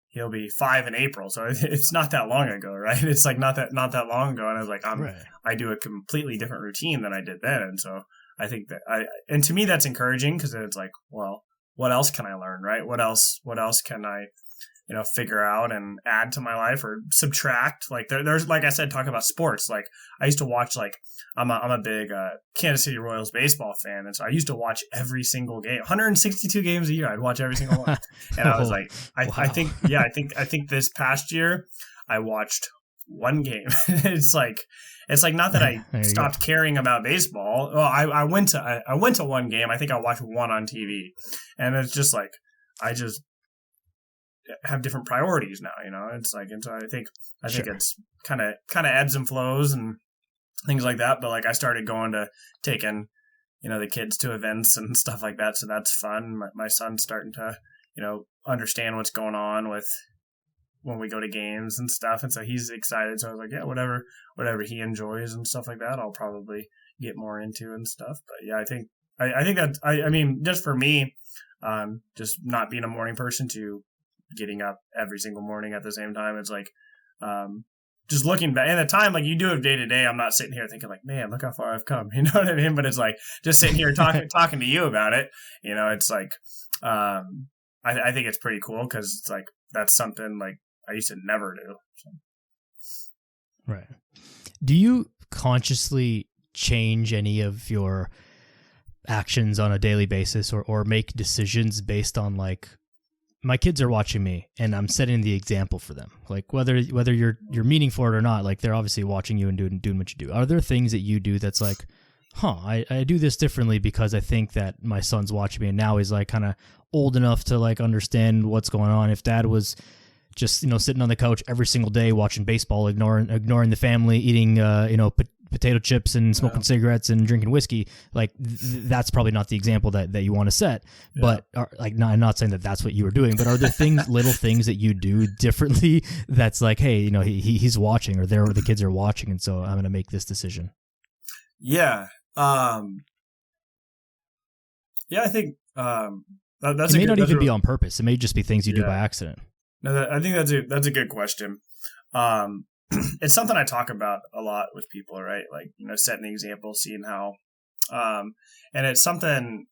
S2: he'll be 5 in April, so it's not that long ago, right? It's like not that long ago, and I was like, I do a completely different routine than I did then, and so I think that and to me that's encouraging because it's like, well, what else can I learn, right? What else can I, figure out and add to my life or subtract? Like there's like I said, talking about sports. Like I used to watch I'm a big Kansas City Royals baseball fan, and so I used to watch every single game, 162 games a year. I'd watch every single one, and I was like, I think this past year I watched one game. It's like not that I stopped caring about baseball. Well, I went to one game. I think I watched one on TV, and it's just like I just have different priorities now. It's like, and so I think it's kind of ebbs and flows and things like that. But like I started taking the kids to events and stuff like that, so that's fun. My son's starting to understand what's going on with when we go to games and stuff, and so he's excited. So I was like, yeah, whatever he enjoys and stuff like that, I'll probably get more into and stuff. But yeah, I think that I mean, just for me, just not being a morning person to getting up every single morning at the same time, it's like just looking back at the time, like you do it day to day. I'm not sitting here thinking like, man, look how far I've come. You know what I mean? But it's like just sitting here talking to you about it. It's like I think it's pretty cool because it's like that's something like I used to never do. So.
S1: Right. Do you consciously change any of your actions on a daily basis or make decisions based on like, my kids are watching me and I'm setting the example for them? Like whether you're meaning for it or not, like they're obviously watching you and doing what you do. Are there things that you do that's like, I do this differently because I think that my son's watching me and now he's like kind of old enough to like understand what's going on. If dad was just, sitting on the couch every single day watching baseball, ignoring the family, eating, potato chips and smoking cigarettes and drinking whiskey, like that's probably not the example that you want to set. Yeah. But I'm not saying that that's what you were doing, but are there little things that you do differently that's like, hey, he's watching, or the kids are watching, and so I'm going to make this decision?
S2: Yeah. I think that's
S1: it may not even be on purpose. It may just be things you do by accident.
S2: No, I think that's a good question. It's something I talk about a lot with people, right? Like, setting the example, seeing how, and it's something,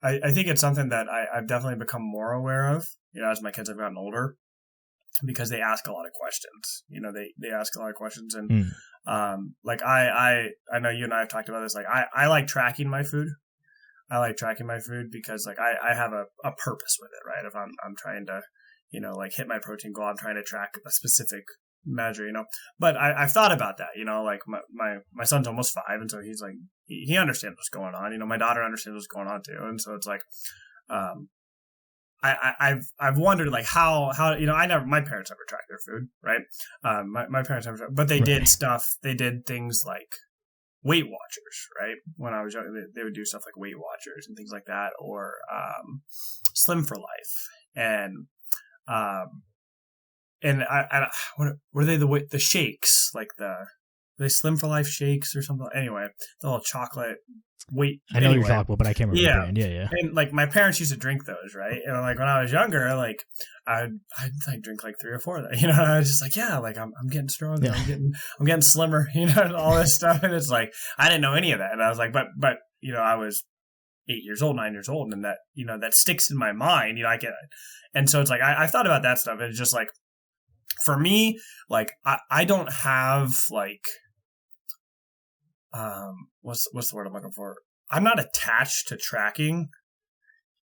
S2: I think it's something that I've definitely become more aware of, as my kids have gotten older, because they ask a lot of questions. They ask a lot of questions, and like I know you and I have talked about this. Like I like tracking my food. I like tracking my food because like I have a purpose with it, right? If I'm trying to, like hit my protein goal, I'm trying to track a specific measure, but I've thought about that, like my son's almost 5, and so he's like, he understands what's going on. My daughter understands what's going on too. And so it's like, I've wondered like how, my parents never tracked their food, right? My parents never, but they did stuff. They did things like Weight Watchers, right? When I was young, they would do stuff like Weight Watchers and things like that, or Slim for Life. And I what are they, the shakes, like are they Slim for Life shakes or something? Anyway, the little chocolate weight.
S1: I know what you're talking about, but I can't remember the brand. Yeah.
S2: And like my parents used to drink those, right? And like when I was younger, like I'd like drink like 3 or 4 of them. I was just like, yeah, like I'm getting stronger, I'm getting slimmer, and all this stuff. And it's like I didn't know any of that, and I was like, but I was 8 years old, 9 years old, and that that sticks in my mind. I get it, and so it's like I thought about that stuff, and it's just like, for me, like I don't have like what's the word I'm looking for? I'm not attached to tracking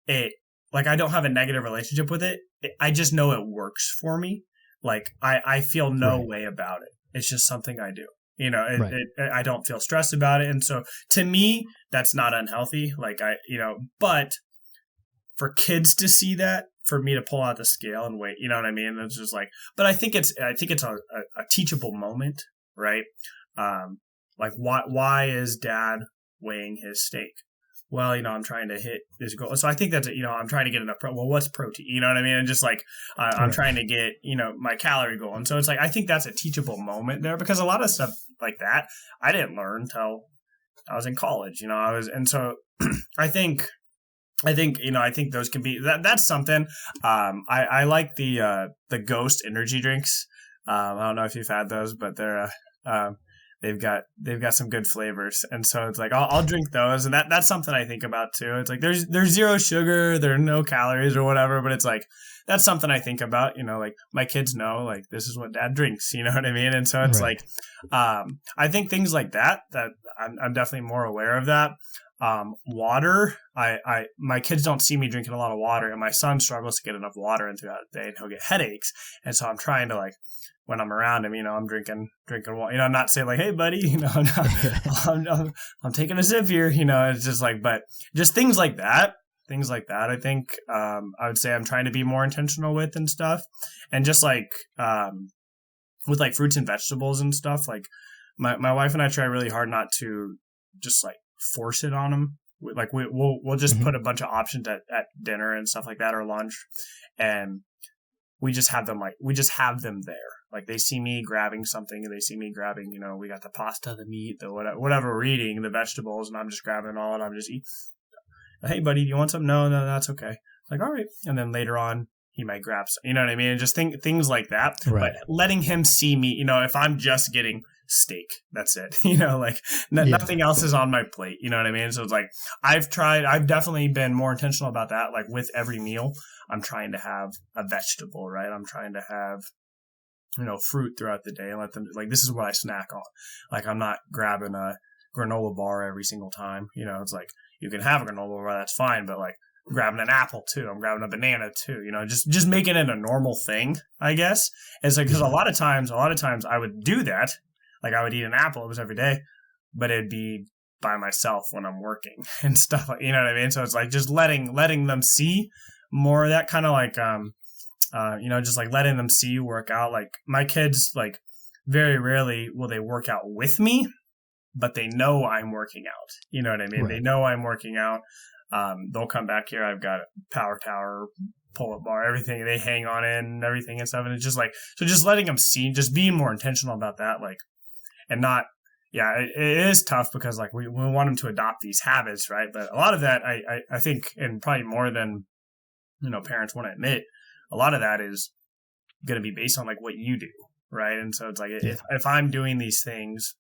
S2: it. Like I don't have a negative relationship with it. I just know it works for me. Like I feel no way about it. It's just something I do. I don't feel stressed about it, and so to me, that's not unhealthy. Like but for kids to see that, for me to pull out the scale and wait, you know what I mean? It's just like, but I think it's a teachable moment, right? Like why is dad weighing his steak? Well, I'm trying to hit this goal. So I think that's, I'm trying to get enough. Well, what's protein? You know what I mean? And just like, I'm trying to get, my calorie goal. And so it's like, I think that's a teachable moment there, because a lot of stuff like that, I didn't learn till I was in college, and so I think those can be, that's something. I like the Ghost energy drinks. I don't know if you've had those, but they're, they've got some good flavors. And so it's like, I'll drink those. And that's something I think about too. It's like, there's 0 sugar, there are no calories or whatever, but it's like, that's something I think about, like my kids know, like, this is what dad drinks, you know what I mean? And so it's like, I think things like that I'm definitely more aware of that. Water, my kids don't see me drinking a lot of water, and my son struggles to get enough water in throughout the day, and he'll get headaches. And so I'm trying to, like, when I'm around him, I'm drinking water. I'm not saying like, hey buddy, I'm taking a sip here. It's just like, but just things like that. I think I would say I'm trying to be more intentional with and stuff, and just like with like fruits and vegetables and stuff. Like my wife and I try really hard not to just like force it on them. Like we'll just put a bunch of options at dinner and stuff like that, or lunch, and we just have them there. Like they see me grabbing something, and they see me grabbing, we got the pasta, the meat, the whatever we're eating, the vegetables, and I'm just grabbing it all, and I'm just eating. Hey buddy, do you want some? No, that's okay. Like, all right. And then later on, he might grab some, you know what I mean? And just things like that. Right. But letting him see me, if I'm just getting steak, that's it. Nothing else is on my plate. You know what I mean? So it's like, I've definitely been more intentional about that. Like with every meal, I'm trying to have a vegetable, right? I'm trying to have fruit throughout the day and let them, like, this is what I snack on. Like, I'm not grabbing a granola bar every single time. It's like, you can have a granola bar, that's fine, but like, I'm grabbing an apple too. I'm grabbing a banana too. Just making it a normal thing, I guess. It's like, because a lot of times I would do that. Like, I would eat an apple almost every day, but it'd be by myself when I'm working and stuff. You know what I mean? So it's like just letting them see more of that, kind of like, just like letting them see you work out. Like, my kids, like, very rarely will they work out with me, but they know I'm working out. You know what I mean? Right. They know I'm working out. They'll come back here. I've got a power tower, pull-up bar, everything. They hang on it and everything and stuff. And it's just like, so just letting them see, just being more intentional about that, like, and not, it is tough because, like, we want them to adopt these habits, right? But a lot of that, I think, and probably more than, parents want to admit, a lot of that is going to be based on, like, what you do, right? And so it's like, if I'm doing these things,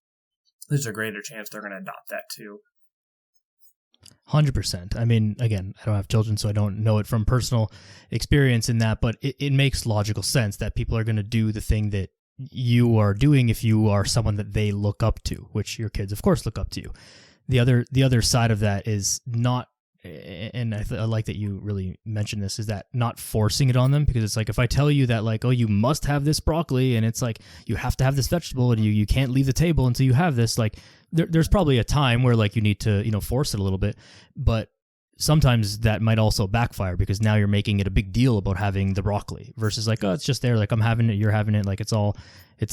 S2: there's a greater chance they're going to adopt that too.
S1: 100%. I mean, again, I don't have children, so I don't know it from personal experience in that, but it makes logical sense that people are going to do the thing that you are doing if you are someone that they look up to, which your kids, of course, look up to you. The other side of that is not, and I like that you really mentioned this, is that not forcing it on them, because it's like, if I tell you that, like, oh, you must have this broccoli, and it's like, you have to have this vegetable, and you can't leave the table until you have this, like, there's probably a time where, like, you need to, force it a little bit, but sometimes that might also backfire, because now you're making it a big deal about having the broccoli versus, like, oh, it's just there, like, I'm having it, you're having it, like, it's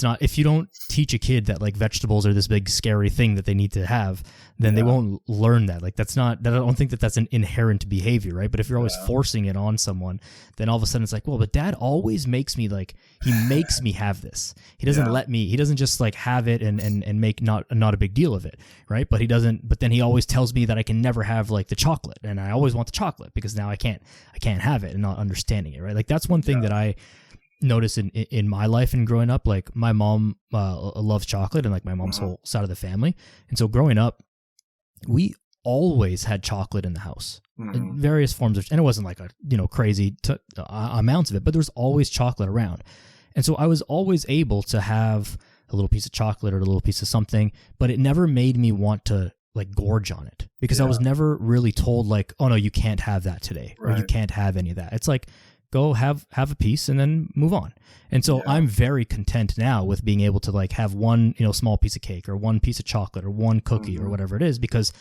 S1: not. If you don't teach a kid that, like, vegetables are this big scary thing that they need to have, then they won't learn that. Like, that's not, I don't think that's an inherent behavior, right? But if you're always forcing it on someone, then all of a sudden it's like, well, but dad always makes me, like, he makes me have this. He doesn't let me, he doesn't just, like, have it and make not a big deal of it, right? But then he always tells me that I can never have, like, the chocolate, and I always want the chocolate because now I can't have it, and not understanding it, right? Like, that's one thing that I notice in my life and growing up. Like, my mom loves chocolate, and, like, my mom's whole side of the family, and so growing up, we always had chocolate in the house in various forms of, and it wasn't like a crazy amounts of it, but there was always chocolate around, and so I was always able to have a little piece of chocolate or a little piece of something, but it never made me want to, like, gorge on it, because I was never really told, like, oh no, you can't have that today, or you can't have any of that. It's like, go have a piece and then move on. And so I'm very content now with being able to, like, have one, small piece of cake or one piece of chocolate or one cookie or whatever it is, because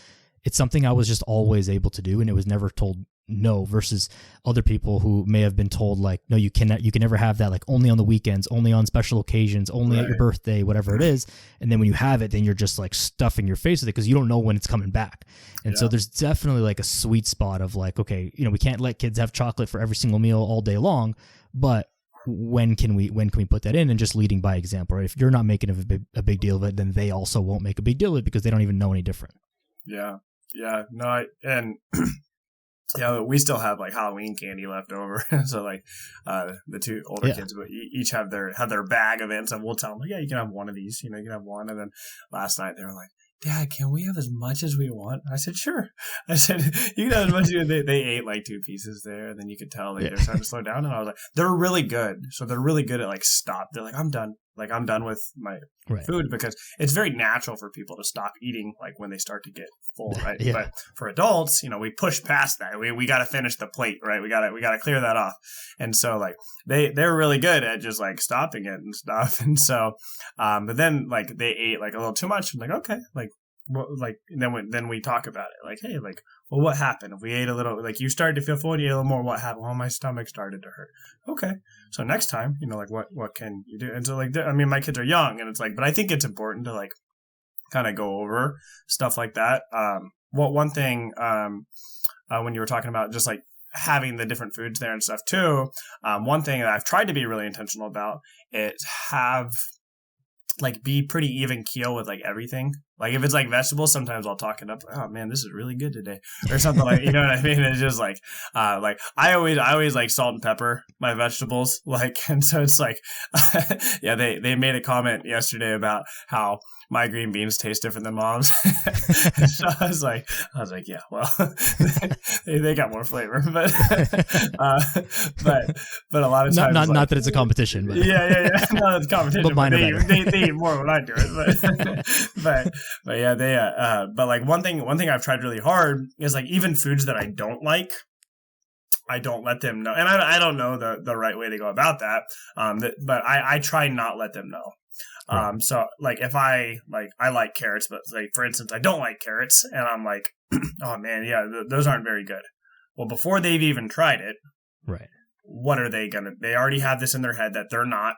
S1: it's something I was just always able to do, and it was never told no, versus other people who may have been told, like, no, you can never have that, like, only on the weekends, only on special occasions, only at your birthday, whatever it is. And then when you have it, then you're just, like, stuffing your face with it because you don't know when it's coming back. And so there's definitely, like, a sweet spot of, like, okay, we can't let kids have chocolate for every single meal all day long, but when can we put that in, and just leading by example, right? If you're not making a big deal of it, then they also won't make a big deal of it because they don't even know any different.
S2: We still have, like, Halloween candy left over. So, like, the two older kids, but each have their bag of it. And so we'll tell them, like, you can have one of these, you can have one. And then last night they were like, Dad, can we have as much as we want? I said, sure. I said, you can have as much as you want. They ate, like, 2 pieces there, and then you could tell, like, they're starting to slow down. And I was like, they're really good. So they're really good at, like, stop. They're like, I'm done. Like, I'm done with my food, because it's very natural for people to stop eating, like, when they start to get full, right? But for adults, we push past that. We got to finish the plate, right? We got to clear that off. And so, like, they're really good at just, like, stopping it and stuff. And so, but then, like, they ate, like, a little too much. I'm like, okay, like, well, like, then we talk about it, like, hey, like, well, what happened? If we ate a little, like, you started to feel full, you ate a little more, what happened? Well, my stomach started to hurt. Okay, so next time, like, what can you do? And so, like, I mean, my kids are young, and it's like, but I think it's important to, like, kind of go over stuff like that. One thing, when you were talking about just, like, having the different foods there and stuff too, one thing that I've tried to be really intentional about is have, like, be pretty even keel with, like, everything. Like, if it's, like, vegetables, sometimes I'll talk it up. Like, oh man, this is really good today, or something, like, you know what I mean? It's just like I always like salt and pepper my vegetables, like, and so it's like, they made a comment yesterday about how my green beans taste different than mom's. So I was like, yeah, well, they got more flavor, but a lot of times,
S1: not that it's a competition, but
S2: yeah, not it's a competition.
S1: But mine are
S2: they eat more when I do it, but yeah, they but like one thing I've tried really hard is like even foods that I don't like, I don't let them know, and I don't know the right way to go about that. But I try not let them know.
S1: Right.
S2: So like if I like carrots, but like for instance, I don't like carrots, and I'm like, oh man, yeah, those aren't very good. Well, before they've even tried it,
S1: right?
S2: What are they gonna? They already have this in their head that they're not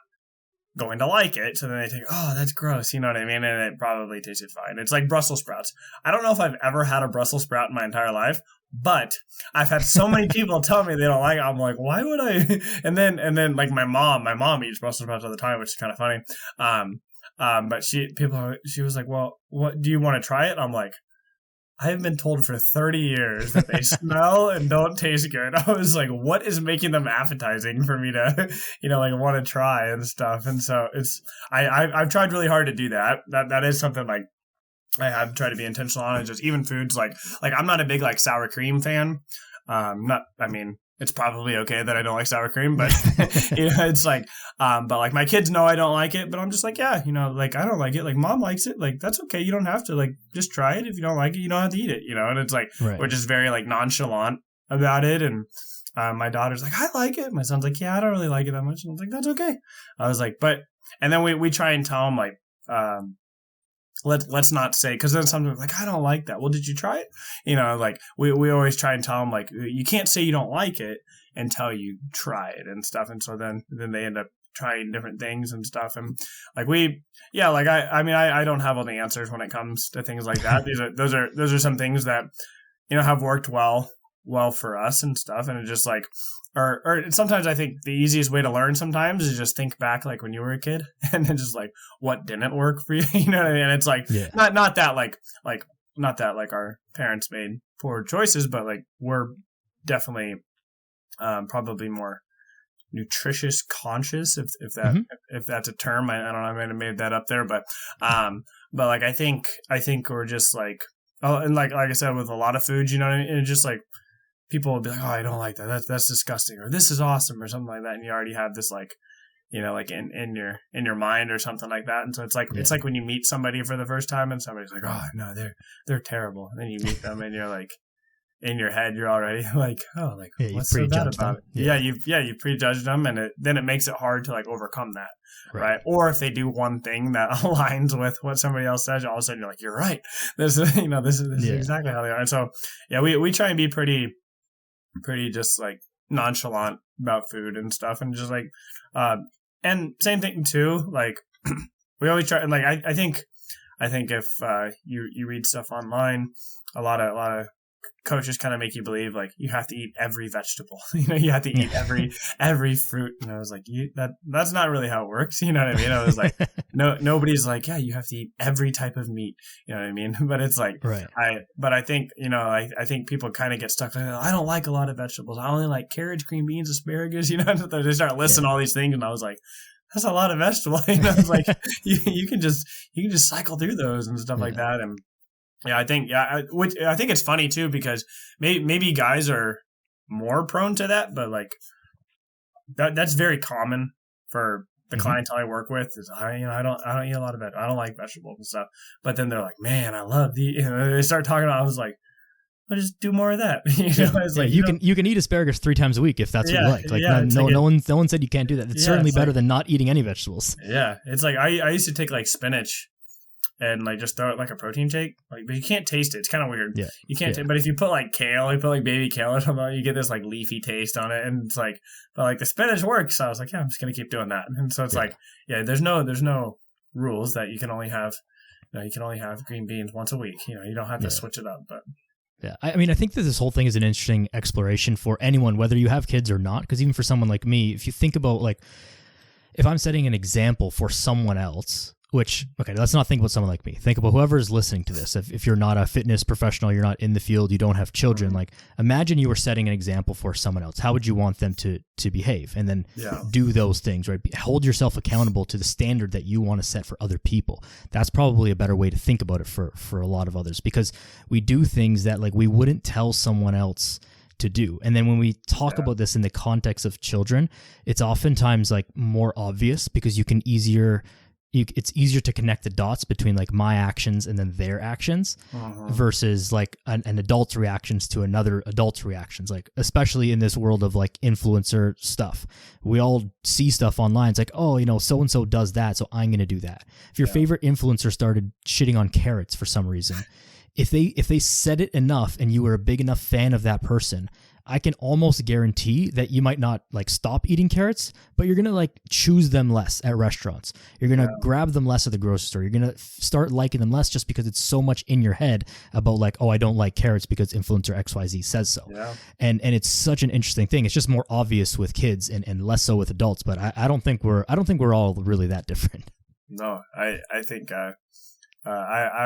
S2: going to like it, so then they think, oh, that's gross, you know what I mean? And it probably tasted fine. It's like Brussels sprouts. I don't know if I've ever had a Brussels sprout in my entire life, but I've had so many people tell me they don't like it. I'm like, why would I? And then like my mom eats Brussels sprouts all the time, which is kind of funny. But she was like, well, what do you want to try it? I'm like, I have been told for 30 years that they smell and don't taste good. I was like, what is making them appetizing for me to, like want to try and stuff? And so I've tried really hard to do that. That is something like I have tried to be intentional on. And just even foods like I'm not a big like sour cream fan. It's probably okay that I don't like sour cream, but it's like, but like my kids know I don't like it, but I'm just like, yeah, like I don't like it. Like mom likes it. Like that's okay. You don't have to like just try it. If you don't like it, you don't have to eat it, and it's like,
S1: right.
S2: We're just very like nonchalant about it. And my daughter's like, I like it. My son's like, yeah, I don't really like it that much. And I was like, that's okay. I was like, and then we try and tell them like, let's not say, because then sometimes like I don't like that. Well, did you try it? Like we always try and tell them like you can't say you don't like it until you try it and stuff. And so then they end up trying different things and stuff. And like I don't have all the answers when it comes to things like that. Those are some things that have worked well for us and stuff. And it just like. Or sometimes I think the easiest way to learn sometimes is just think back like when you were a kid and then just like what didn't work for you. You know what I mean? And it's like not that like our parents made poor choices, but like we're definitely probably more nutritious conscious if that's a term. I don't know, I might have made that up there, but like I think we're just like, oh, and like I said with a lot of foods, you know what I mean? And it's just like people will be like, oh, I don't like that. That's disgusting, or this is awesome, or something like that. And you already have this like, like in your mind or something like that. And so it's like it's like when you meet somebody for the first time and somebody's like, oh no, they're terrible. And then you meet them and you're like, in your head, you're already like, oh, like what's so bad about it? Yeah, you prejudged them, and then it makes it hard to like overcome that, right? Or if they do one thing that aligns with what somebody else says, all of a sudden you're like, you're right. This is exactly how they are. And so yeah, we try and be pretty just like nonchalant about food and stuff, and just like and same thing too, like we always try, and like I think if you read stuff online, a lot of coaches kind of make you believe like you have to eat every vegetable, you have to eat every fruit, and I was like, that's not really how it works, you know what I mean? I was like, nobody's like, yeah, you have to eat every type of meat, you know what I mean? But it's like,
S1: right.
S2: I think I think people kind of get stuck like, I don't like a lot of vegetables, I only like carrots, green beans, asparagus, they start listing all these things, and I was like, that's a lot of vegetable, it's like you can just cycle through those and stuff like that. And yeah, I think it's funny too, because maybe guys are more prone to that, but like that's very common for the clientele I work with. Is I don't eat a lot of I don't like vegetables and stuff. But then they're like, man, I love they start talking about. I was like, well, just do more of that. It's like
S1: you can eat asparagus 3 times a week if that's what you like. Like no one said you can't do that. It's certainly better than not eating any vegetables.
S2: Yeah, it's like I used to take like spinach and like just throw it like a protein shake, like, but you can't taste it. It's kind of weird. Yeah, you can't. But if you put like kale, you put like baby kale or something, you get this like leafy taste on it, and it's like, but like the spinach works. So I was like, yeah, I'm just gonna keep doing that. And so it's like, yeah, there's no rules that you can only have. You can only have green beans once a week. You don't have to switch it up. But
S1: yeah, I mean, I think that this whole thing is an interesting exploration for anyone, whether you have kids or not. Because even for someone like me, if you think about like, if I'm setting an example for someone else, which, okay, let's not think about someone like me. Think about whoever is listening to this. If you're not a fitness professional, you're not in the field, you don't have children, like imagine you were setting an example for someone else. How would you want them to behave? And then do those things, right? Hold yourself accountable to the standard that you want to set for other people. That's probably a better way to think about it for a lot of others, because we do things that like we wouldn't tell someone else to do. And then when we talk about this in the context of children, it's oftentimes like more obvious because it's easier to connect the dots between like my actions and then their actions versus like an adult's reactions to another adult's reactions. Like, especially in this world of like influencer stuff, we all see stuff online. It's like, oh, you know, so-and-so does that, so I'm going to do that. If your favorite influencer started shitting on carrots for some reason, if they said it enough and you were a big enough fan of that person, I can almost guarantee that you might not like stop eating carrots, but you're going to like choose them less at restaurants. You're going to grab them less at the grocery store. You're going to start liking them less just because it's so much in your head about like, oh, I don't like carrots because influencer XYZ says so. Yeah. And it's such an interesting thing. It's just more obvious with kids and less so with adults, but I don't think we're all really that different.
S2: No, I think I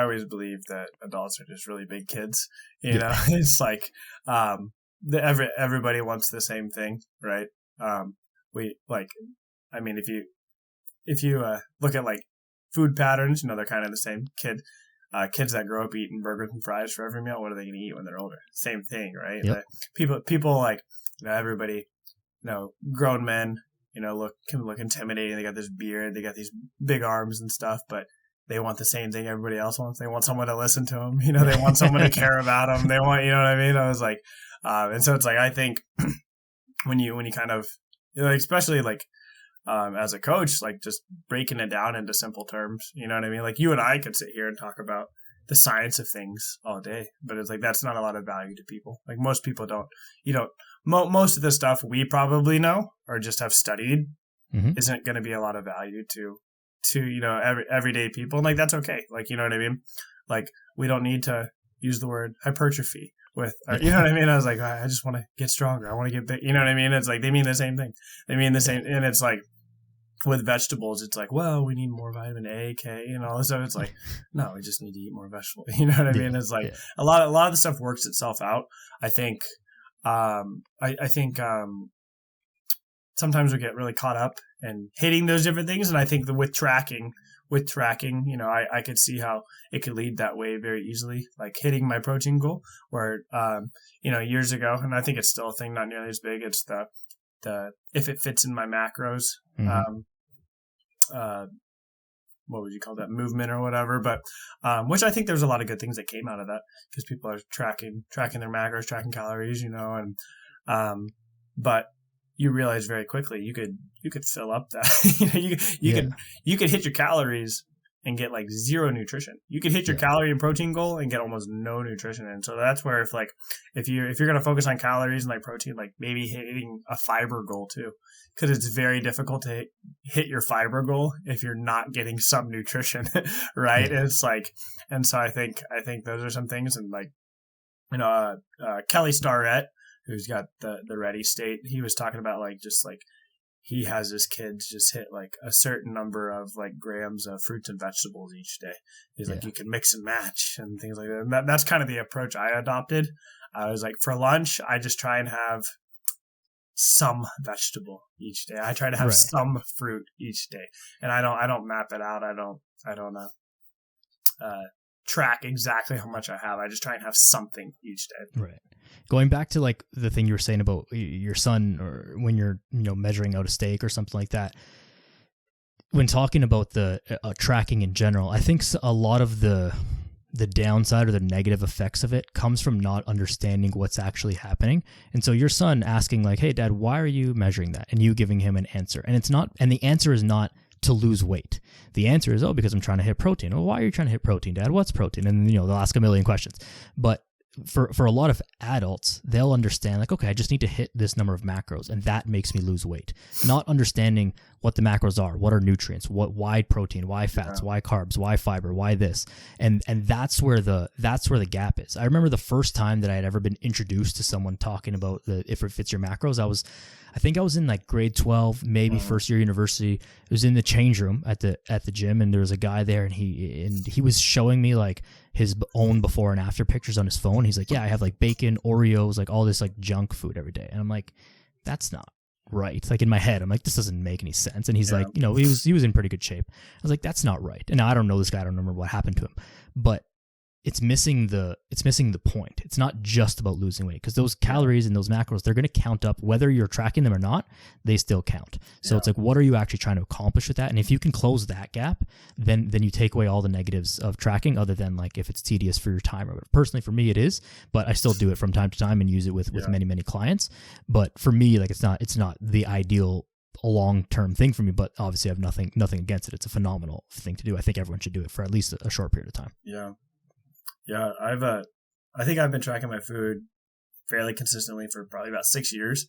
S2: always believe that adults are just really big kids. You know, it's like everybody wants the same thing, right? If you look at like food patterns, you know, they're kind of the same. Kids that grow up eating burgers and fries for every meal, what are they going to eat when they're older? Same thing, right?
S1: Yep.
S2: Like, people like, you know, everybody, you know, grown men, you know, can look intimidating. They got this beard, they got these big arms and stuff, but they want the same thing everybody else wants. They want someone to listen to them. You know, they want someone to care about them. They want, you know what I mean? I was like, and so it's like, I think when you kind of, you know, especially like, as a coach, like just breaking it down into simple terms, you know what I mean? Like you and I could sit here and talk about the science of things all day, but it's like, that's not a lot of value to people. Like most people most of the stuff we probably know or just have studied isn't going to be a lot of value to, you know, everyday people. And like, that's okay. Like, you know what I mean? Like we don't need to use the word hypertrophy with, you know what I mean? I was like, I just want to get stronger. I want to get big. You know what I mean? It's like, they mean the same thing. They mean the same. And it's like with vegetables, it's like, well, we need more vitamin A, K, and all this stuff. It's like, no, we just need to eat more vegetables. You know what I mean? It's like a lot of the stuff works itself out. I think, I think sometimes we get really caught up and hitting those different things. And I think that with tracking, you know, I could see how it could lead that way very easily, like hitting my protein goal where, you know, years ago, and I think it's still a thing, not nearly as big. It's the if it fits in my macros, what would you call that, movement or whatever. But, which I think there's a lot of good things that came out of that because people are tracking their macros, tracking calories, you know, and, but you realize very quickly you could fill up that. you could hit your calories and get like zero nutrition. You could hit your calorie and protein goal and get almost no nutrition. And so that's where if you're going to focus on calories and like protein, like maybe hitting a fiber goal too, because it's very difficult to hit your fiber goal if you're not getting some nutrition, right? And it's like, and so I think those are some things. And like, you know, Kelly Starrett, who's got the Ready State, he was talking about like, just like, he has his kids just hit like a certain number of like grams of fruits and vegetables each day. He's like, you can mix and match and things like that. And that's kind of the approach I adopted. I was like, for lunch, I just try and have some vegetable each day. I try to have some fruit each day, and I don't map it out. I don't track exactly how much I have. I just try and have something each day.
S1: Right. Going back to like the thing you were saying about your son, or when you're, you know, measuring out a steak or something like that, when talking about the tracking in general, I think a lot of the downside or the negative effects of it comes from not understanding what's actually happening. And so your son asking like, hey dad, why are you measuring that? And you giving him an answer. And the answer is not to lose weight. The answer is, because I'm trying to hit protein. Well, why are you trying to hit protein, dad? What's protein? And, you know, they'll ask a million questions. But for a lot of adults, they'll understand like, okay, I just need to hit this number of macros and that makes me lose weight. Not understanding what the macros are, what are nutrients, why protein, why fats, why carbs, why fiber, why this. And that's where the gap is. I remember the first time that I had ever been introduced to someone talking about if it fits your macros, I think I was in like grade 12, maybe first year university. It was in the change room at the gym, and there was a guy there, and he was showing me like his own before and after pictures on his phone. He's like, yeah, I have like bacon, Oreos, like all this like junk food every day. And I'm like, that's not right. Like in my head, I'm like, this doesn't make any sense. And he's like, you know, he was in pretty good shape. I was like, that's not right. And now I don't know this guy. I don't remember what happened to him, but it's missing the point. It's not just about losing weight, because those calories and those macros, they're going to count up whether you're tracking them or not. They still count. So it's like, what are you actually trying to accomplish with that? And if you can close that gap, then you take away all the negatives of tracking, other than like if it's tedious for your time or whatever. Personally, for me, it is, but I still do it from time to time and use it with many clients. But for me, like it's not the ideal long-term thing for me, but obviously I have nothing against it. It's a phenomenal thing to do. I think everyone should do it for at least a short period of time.
S2: Yeah, I think I've been tracking my food fairly consistently for probably about 6 years.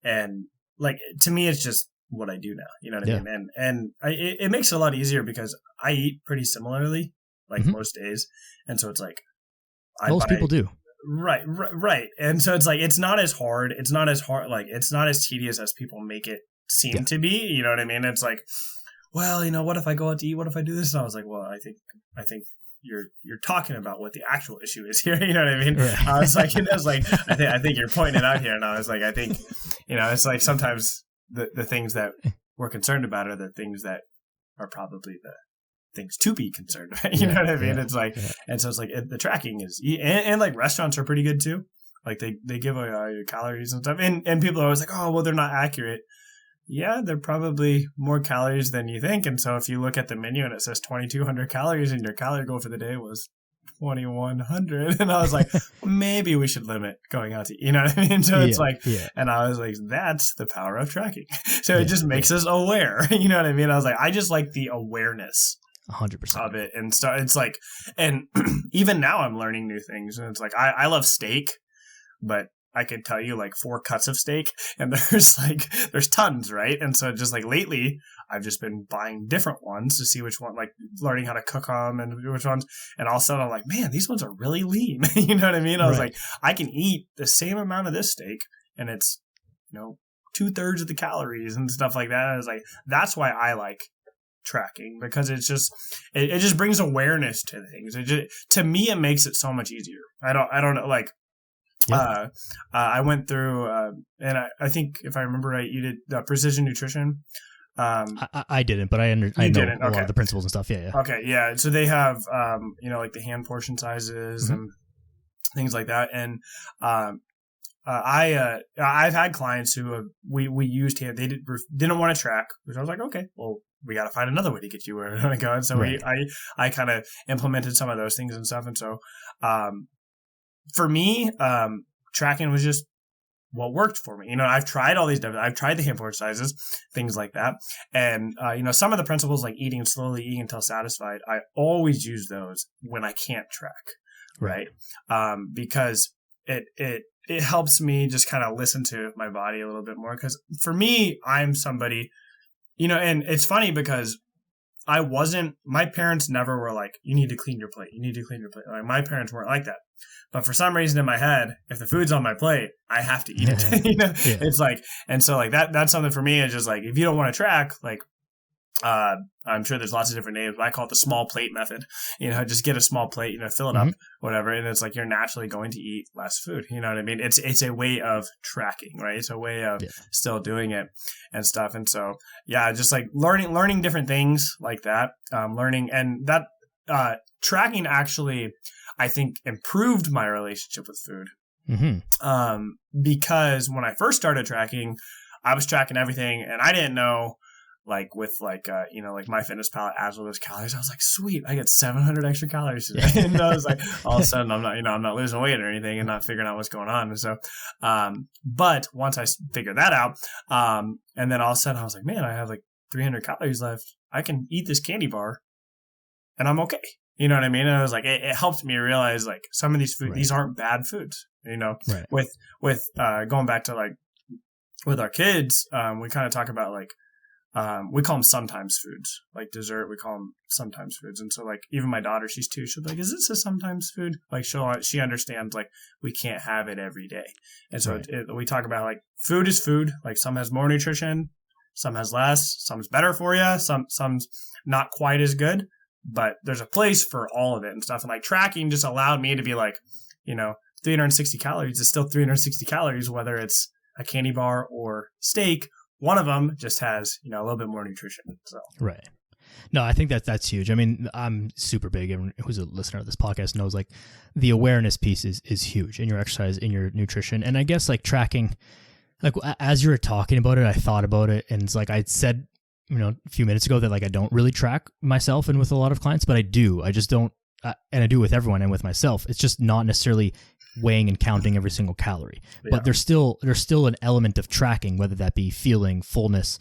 S2: And like, to me, it's just what I do now, you know what I mean? And it makes it a lot easier because I eat pretty similarly, like most days. And so it's like,
S1: most people do.
S2: Right. And so it's like, it's not as hard. Like, it's not as tedious as people make it seem to be, you know what I mean? It's like, well, you know, what if I go out to eat? What if I do this? And I was like, well, I think you're talking about what the actual issue is here. You know what I mean? Right. I was like, I think you're pointing it out here. And I was like, I think, you know, it's like sometimes the things that we're concerned about are the things that are probably the things to be concerned about. You know what I mean? It's like, and so it's like the tracking is, and like restaurants are pretty good too. Like they give your calories and stuff. And people are always like, oh, well, they're not accurate. Yeah, they're probably more calories than you think. And so if you look at the menu and it says 2,200 calories and your calorie goal for the day was 2,100, and I was like, maybe we should limit going out to eat. You know what I mean? So it's and I was like, that's the power of tracking. So it just makes us aware. You know what I mean? I was like, I just like the awareness
S1: 100%
S2: of it. And so it's like, and even now I'm learning new things. And it's like, I love steak, but I could tell you like 4 cuts of steak, and there's tons, right? And so just like lately, I've just been buying different ones to see which one, like learning how to cook them and which ones. And all of a sudden I'm like, man, these ones are really lean. You know what I mean? I was like, I can eat the same amount of this steak, and it's, you know, 2/3 of the calories and stuff like that. And I was like, that's why I like tracking, because it's just, it just brings awareness to things. To me, it makes it so much easier. I don't know, like, I went through, and I think if I remember right, you did precision nutrition.
S1: I didn't, but I know a lot of the principles and stuff. Yeah.
S2: Okay. Yeah. So they have, you know, like the hand portion sizes and things like that. And, I've had clients who we used hand. They didn't want to track, which I was like, okay, well, we got to find another way to get you where we're going to go. And so I kind of implemented some of those things and stuff. And so, for me, tracking was just what worked for me. You know, I've tried all these different, I've tried the hand portion sizes, things like that. And, you know, some of the principles like eating slowly, eating until satisfied, I always use those when I can't track. Right. Because it helps me just kind of listen to my body a little bit more. Cause for me, I'm somebody, you know, and it's funny because my parents never were like, you need to clean your plate. You need to clean your plate. Like, my parents weren't like that. But for some reason in my head, if the food's on my plate, I have to eat it. You know, it's like, and so like that's something for me. It's just like, if you don't want to track, like, I'm sure there's lots of different names, but I call it the small plate method. You know, just get a small plate, you know, fill it up, whatever. And it's like, you're naturally going to eat less food. You know what I mean? It's a way of tracking, right? It's a way of still doing it and stuff. And so, yeah, just like learning different things like that, learning, and that, tracking actually, I think, improved my relationship with food. Because when I first started tracking, I was tracking everything, and I didn't know, like with like, you know, like MyFitnessPal adds all those calories. I was like, sweet, I get 700 extra calories today. And I was like, all of a sudden I'm not losing weight or anything and not figuring out what's going on. And so, but once I figured that out, and then all of a sudden I was like, man, I have like 300 calories left. I can eat this candy bar and I'm okay. You know what I mean? And I was like, it helped me realize like some of these food, these aren't bad foods, you know, with going back to like with our kids, we kind of talk about like, we call them sometimes foods. Like dessert, we call them sometimes foods. And so like even my daughter, she's 2, she'll be like, is this a sometimes food? Like she understands like we can't have it every day. And so we talk about like food is food. Like some has more nutrition, some has less, some's better for you, some's not quite as good, but there's a place for all of it and stuff. And like tracking just allowed me to be like, 360 calories is still 360 calories, whether it's a candy bar or steak. One of them just has, a little bit more nutrition. So
S1: right. No, I think that's huge. I mean, I'm super big, and who's a listener of this podcast knows like the awareness piece is huge in your exercise, in your nutrition. And I guess like tracking, like as you were talking about it, I thought about it, and it's like I said, a few minutes ago that like I don't really track myself and with a lot of clients, but I do. I just don't, and I do with everyone and with myself. It's just not necessarily weighing and counting every single calorie, but there's still an element of tracking, whether that be feeling fullness,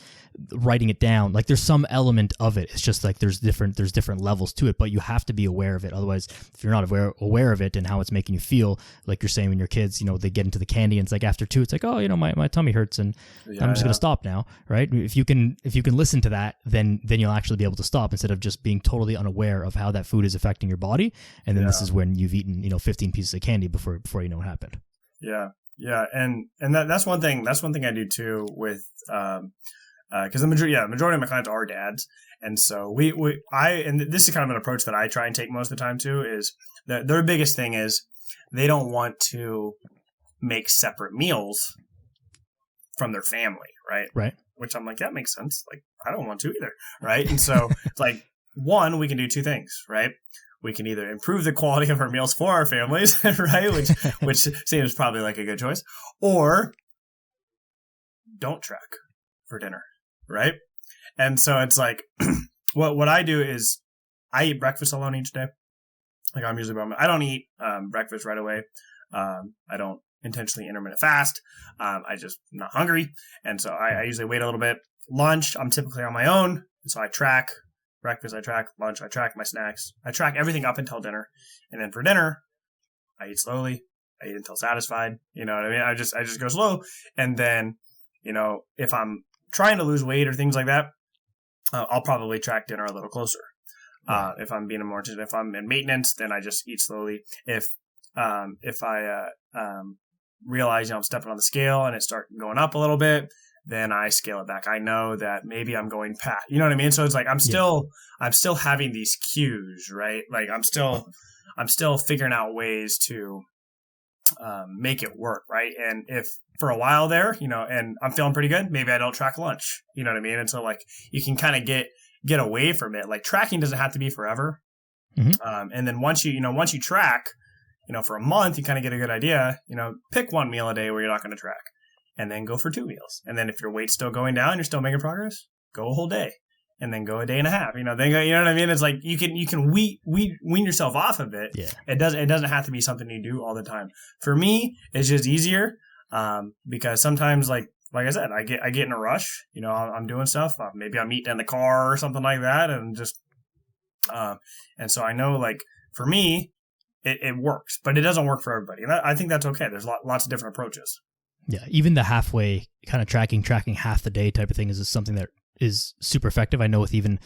S1: writing it down. Like there's some element of it. It's just like there's different levels to it, but you have to be aware of it. Otherwise, if you're not aware of it and how it's making you feel, like you're saying when your kids, they get into the candy and it's like after 2, it's like, oh, my tummy hurts and I'm just gonna stop now, right? If you can listen to that, then you'll actually be able to stop instead of just being totally unaware of how that food is affecting your body. And then this is when you've eaten 15 pieces of candy before you know what happened.
S2: Yeah, and that's one thing. That's one thing I do too with because the majority of my clients are dads, and so and this is kind of an approach that I try and take most of the time too. Is that their biggest thing is they don't want to make separate meals from their family, right?
S1: Right.
S2: Which I'm like, that makes sense. Like I don't want to either, right? And so it's like one, we can do 2 things, right? We can either improve the quality of our meals for our families, right? Which seems probably like a good choice, or don't track for dinner, right? And so it's like, what I do is I eat breakfast alone each day. Like I'm usually, I don't eat breakfast right away. I don't intentionally intermittent fast. I just am not hungry, and so I usually wait a little bit. Lunch, I'm typically on my own, and so I track. Breakfast, I track. Lunch, I track my snacks. I track everything up until dinner. And then for dinner, I eat slowly. I eat until satisfied. You know what I mean? I just go slow. And then, if I'm trying to lose weight or things like that, I'll probably track dinner a little closer. If I'm being if I'm in maintenance, then I just eat slowly. If I realize, I'm stepping on the scale and it starts going up a little bit, then I scale it back. I know that maybe I'm going past, you know what I mean? So it's like, I'm still having these cues, right? Like I'm still figuring out ways to, make it work. Right. And if for a while there, and I'm feeling pretty good, maybe I don't track lunch, you know what I mean? And so like, you can kind of get away from it. Like tracking doesn't have to be forever.
S1: Mm-hmm.
S2: And then once you track, for a month, you kind of get a good idea, pick one meal a day where you're not going to track. And then go for 2 meals. And then if your weight's still going down, you're still making progress, go a whole day. And then go a day and a half. Then go, you know what I mean? It's like you can wean yourself off of it.
S1: Yeah.
S2: It doesn't have to be something you do all the time. For me, it's just easier because sometimes like I said, I get in a rush. I'm doing stuff. Maybe I'm eating in the car or something like that, and just and so I know like for me, it works, but it doesn't work for everybody. And I think that's okay. There's lots of different approaches.
S1: Yeah, even the halfway kind of tracking half the day type of thing is something that is super effective. I know I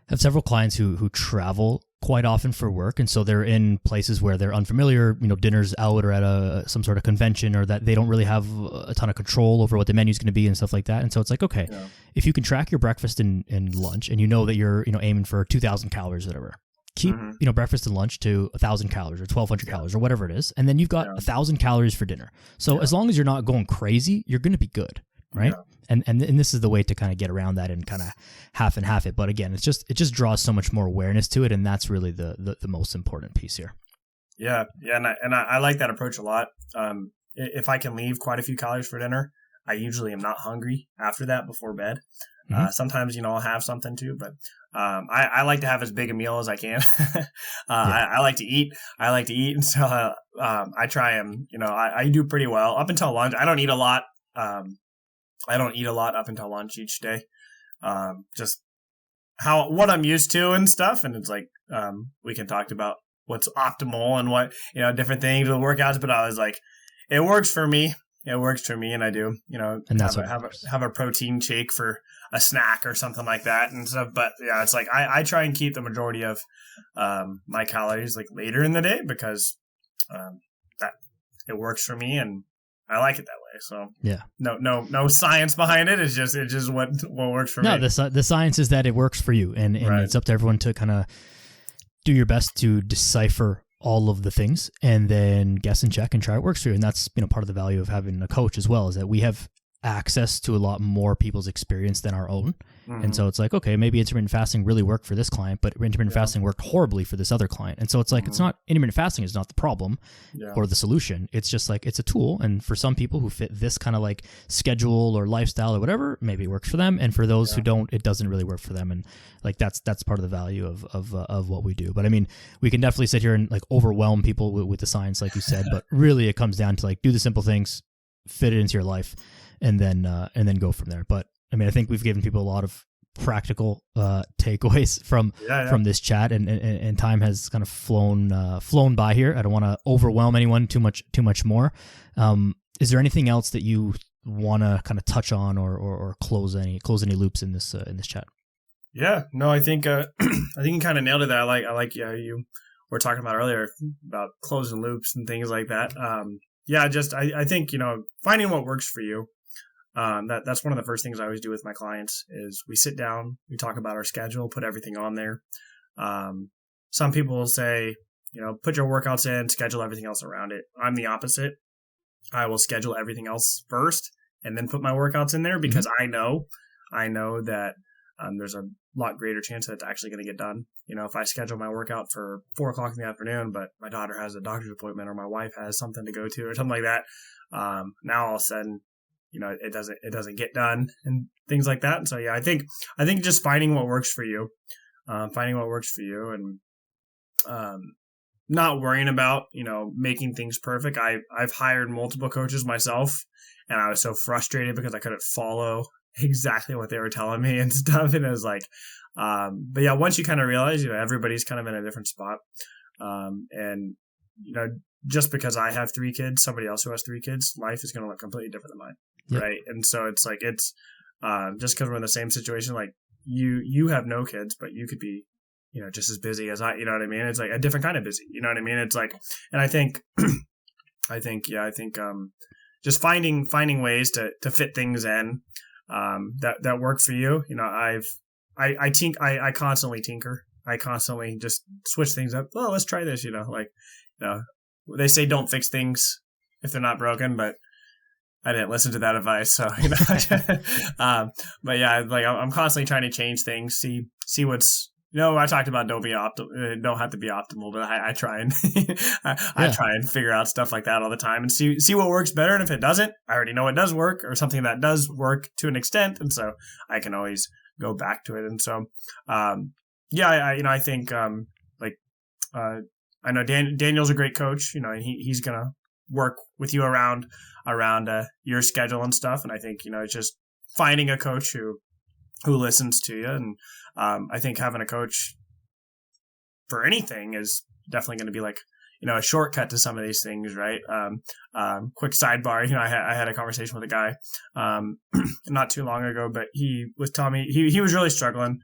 S1: have several clients who travel quite often for work, and so they're in places where they're unfamiliar, dinner's out or at some sort of convention, or that they don't really have a ton of control over what the menu's going to be and stuff like that. And so it's like, okay, if you can track your breakfast and lunch, and that you're aiming for 2,000 calories, whatever. Keep, breakfast and lunch to 1,000 calories or 1,200 calories or whatever it is. And then you've got 1,000 calories for dinner. So as long as you're not going crazy, you're going to be good. Right. Yeah. And this is the way to kind of get around that and kind of half and half it. But again, it just draws so much more awareness to it. And that's really the most important piece here.
S2: Yeah. Yeah. And I like that approach a lot. If I can leave quite a few calories for dinner, I usually am not hungry after that before bed. Sometimes, I'll have something too, but I like to have as big a meal as I can. I like to eat. And so I try and, I do pretty well up until lunch. I don't eat a lot. Up until lunch each day. Just what I'm used to and stuff. And it's like, we can talk about what's optimal and what, different things with workouts, but I was like, it works for me. it works for me, and I do,
S1: And that's
S2: have a protein shake for a snack or something like that and stuff. But yeah, it's like I try and keep the majority of my calories like later in the day because that it works for me and I like it that way. So
S1: yeah,
S2: no science behind it. It's just what works for me.
S1: No, the science is that it works for you, and
S2: Right.
S1: it's up to everyone to kind of do your best to decipher all of the things and then guess and check and try what works for you. And that's, part of the value of having a coach as well, is that we have access to a lot more people's experience than our own.
S2: Mm-hmm.
S1: And so it's like, okay, maybe intermittent fasting really worked for this client, but intermittent fasting worked horribly for this other client. And so it's like, it's not, intermittent fasting is not the problem or the solution. It's just like, it's a tool. And for some people who fit this kind of like schedule or lifestyle or whatever, maybe it works for them. And for those who don't, it doesn't really work for them. And like, that's part of the value of what we do. But I mean, we can definitely sit here and like overwhelm people with the science, like you said, but really it comes down to like, do the simple things, fit it into your life, and then go from there. But I mean, I think we've given people a lot of practical takeaways from this chat, and time has kind of flown by here. I don't want to overwhelm anyone too much more. Is there anything else that you want to kind of touch on or close any loops in this chat?
S2: Yeah, no, I think I think you kind of nailed it. I like you were talking about earlier about closing loops and things like that. I think finding what works for you. That's one of the first things I always do with my clients is we sit down, we talk about our schedule, put everything on there. Some people will say, put your workouts in, schedule everything else around it. I'm the opposite. I will schedule everything else first and then put my workouts in there because I know that there's a lot greater chance that it's actually going to get done. If I schedule my workout for 4:00 in the afternoon, but my daughter has a doctor's appointment or my wife has something to go to or something like that, now all of a sudden, it doesn't get done and things like that. And so, I think just finding what works for you, and not worrying about, making things perfect. I've hired multiple coaches myself, and I was so frustrated because I couldn't follow exactly what they were telling me and stuff. And it was like, but yeah, once you kind of realize, everybody's kind of in a different spot. And, just because I have 3 kids, somebody else who has 3 kids, life is going to look completely different than mine. Yep. Right. And so it's like, it's, just because we're in the same situation, like you have no kids, but you could be, just as busy as I, you know what I mean? It's like a different kind of busy, you know what I mean? It's like, and I think, just finding ways to fit things in, that work for you. I constantly tinker. I constantly just switch things up. Oh, let's try this, they say don't fix things if they're not broken, but I didn't listen to that advice. So, but yeah, like I'm constantly trying to change things, see what's, I talked about don't have to be optimal, but I try and I try and figure out stuff like that all the time and see what works better. And if it doesn't, I already know it does work or something that does work to an extent. And so I can always go back to it. And so, I think, I know Daniel's a great coach, he's going to work with you around your schedule and stuff. And I think, it's just finding a coach who listens to you. And I think having a coach for anything is definitely going to be like, a shortcut to some of these things, right? Quick sidebar, I had a conversation with a guy not too long ago, but he was telling me he was really struggling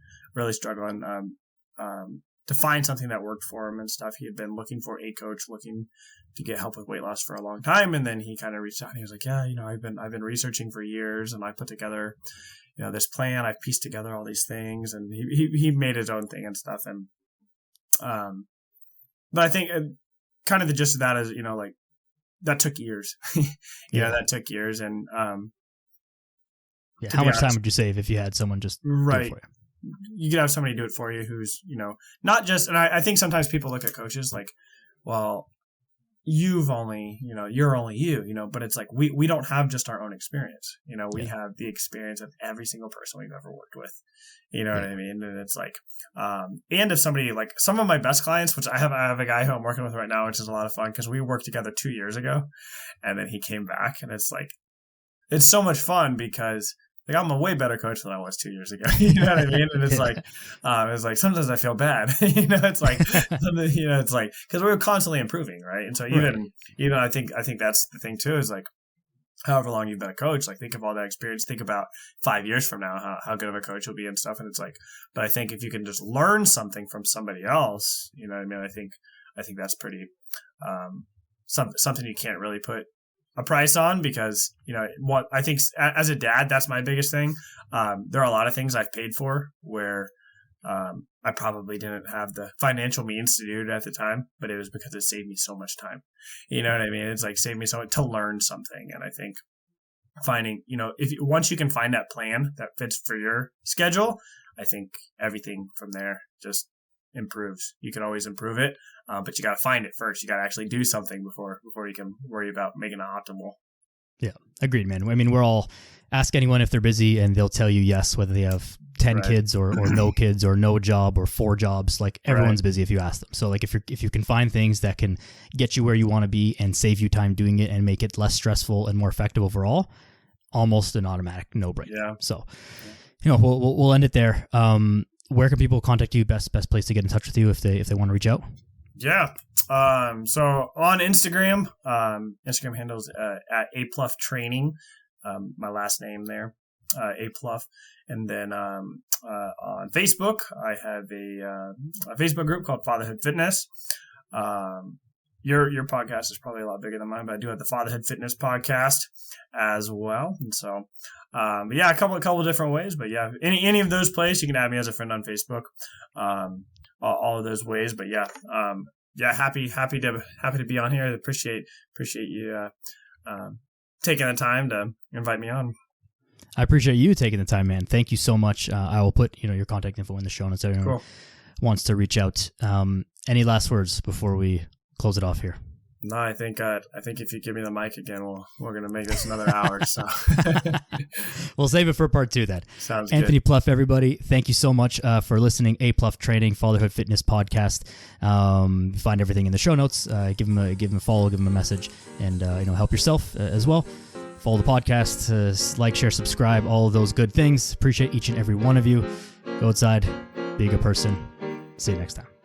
S2: to find something that worked for him and stuff. He had been looking for a coach, looking to get help with weight loss for a long time. And then he kind of reached out and he was like, yeah, I've been researching for years and I put together, this plan. I've pieced together all these things, and he made his own thing and stuff. And, but I think kind of the gist of that is, like that took years, that took years. And,
S1: how much time would you save if you had someone just do it for you?
S2: You could have somebody do it for you who's, not just, and I think sometimes people look at coaches like, well, you're only you, but it's like, we don't have just our own experience. We have the experience of every single person we've ever worked with, what I mean? And it's like, and if somebody, like some of my best clients, which I have a guy who I'm working with right now, which is a lot of fun because we worked together 2 years ago and then he came back, and it's like, it's so much fun because like I'm a way better coach than I was 2 years ago. You know what I mean? And it's like sometimes I feel bad. It's like it's like because we're constantly improving, right? And so even I think that's the thing too is like however long you've been a coach, like think of all that experience, think about 5 years from now, how good of a coach you'll be and stuff. And it's like, but I think if you can just learn something from somebody else, you know what I mean? I think that's pretty, something you can't really put a price on, because, you know, what I think as a dad, that's my biggest thing. There are a lot of things I've paid for where, I probably didn't have the financial means to do it at the time, but it was because it saved me so much time. You know what I mean? It's like saved me so much to learn something. And I think finding, you know, once you can find that plan that fits for your schedule, I think everything from there just improves. You can always improve it, but you got to find it first. You got to actually do something before you can worry about making it optimal.
S1: Yeah, agreed, man. I mean, we're all, ask anyone if they're busy and they'll tell you yes, whether they have 10 kids or no kids or no job or 4 jobs. Like everyone's busy if you ask them. So like if you can find things that can get you where you want to be and save you time doing it and make it less stressful and more effective overall, almost an automatic no-brainer. Yeah. So, you know, we'll end it there. Where can people contact you? Best place to get in touch with you if they want to reach out?
S2: Yeah. So on Instagram, Instagram handles at Pluff Training, my last name there, Pluff. And then on Facebook, I have a Facebook group called Fatherhood Fitness. Your podcast is probably a lot bigger than mine, but I do have the Fatherhood Fitness podcast as well. And so, yeah, a couple different ways. But yeah, any of those places, you can add me as a friend on Facebook. All of those ways. But yeah, happy to be on here. Appreciate you taking the time to invite me on.
S1: I appreciate you taking the time, man. Thank you so much. I will put your contact info in the show notes. Everyone wants to reach out. Any last words before we close it off here?
S2: No, I think if you give me the mic again, we're gonna make this another hour. So
S1: we'll save it for part 2 then.
S2: Sounds
S1: Anthony
S2: good.
S1: Pluff, everybody. Thank you so much for listening. Pluff Training, Fatherhood Fitness Podcast. Find everything in the show notes. Give him a follow, give him a message, and help yourself as well. Follow the podcast, like, share, subscribe, all of those good things. Appreciate each and every one of you. Go outside, be a good person. See you next time.